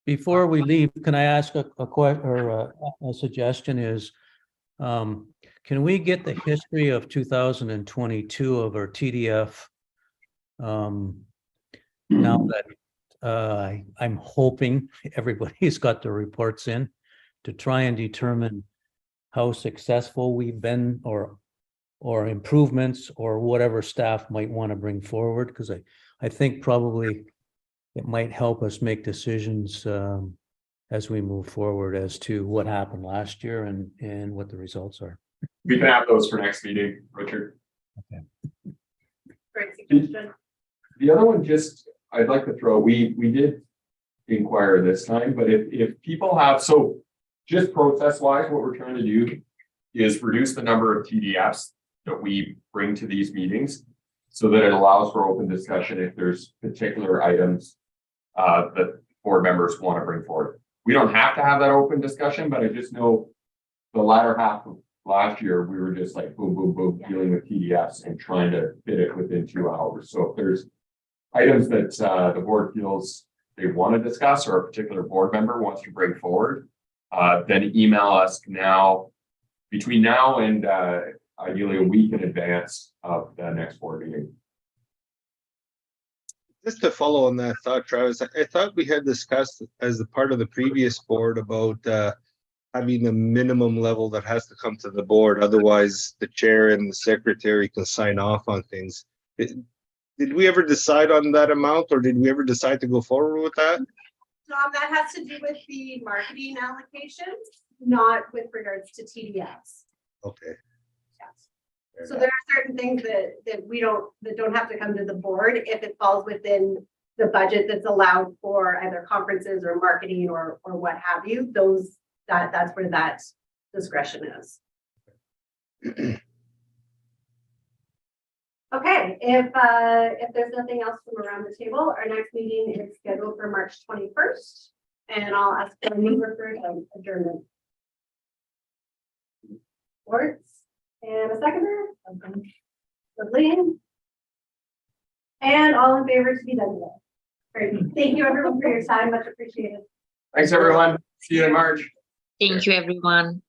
Before we leave, can I ask a suggestion is, can we get the history of 2022 of our TDF? Now that I'm hoping everybody's got the reports in to try and determine how successful we've been or improvements or whatever staff might want to bring forward, because I think probably it might help us make decisions as we move forward as to what happened last year and what the results are. We can have those for next meeting, Richard. Okay. Great suggestion. The other one, just I'd like to throw, we did inquire this time, but if people have, so just process wise, what we're trying to do is reduce the number of TDFs that we bring to these meetings so that it allows for open discussion if there's particular items that board members want to bring forward. We don't have to have that open discussion, but I just know the latter half of last year, we were just like boom, boom, boom, dealing with TDFs and trying to fit it within 2 hours. So if there's items that the board feels they want to discuss or a particular board member wants to bring forward, then email us now, between now and ideally a week in advance of the next board meeting. Just to follow on that thought, Travis, I thought we had discussed as a part of the previous board about having a minimum level that has to come to the board. Otherwise, the chair and the secretary can sign off on things. Did we ever decide on that amount, or did we ever decide to go forward with that? That has to do with the marketing allocations, not with regards to TDS. Okay. Yes. So there are certain things that don't have to come to the board if it falls within the budget that's allowed for either conferences or marketing or what have you. That's where that discretion is. Okay, if there's nothing else from around the table, our next meeting is scheduled for March 21st, and I'll ask for a mover for adjournment. Words and a seconder. Lynn. And all in favor to be done today. Great. Thank you everyone for your time. Much appreciated. Thanks, everyone. See you in March. Thank you, everyone.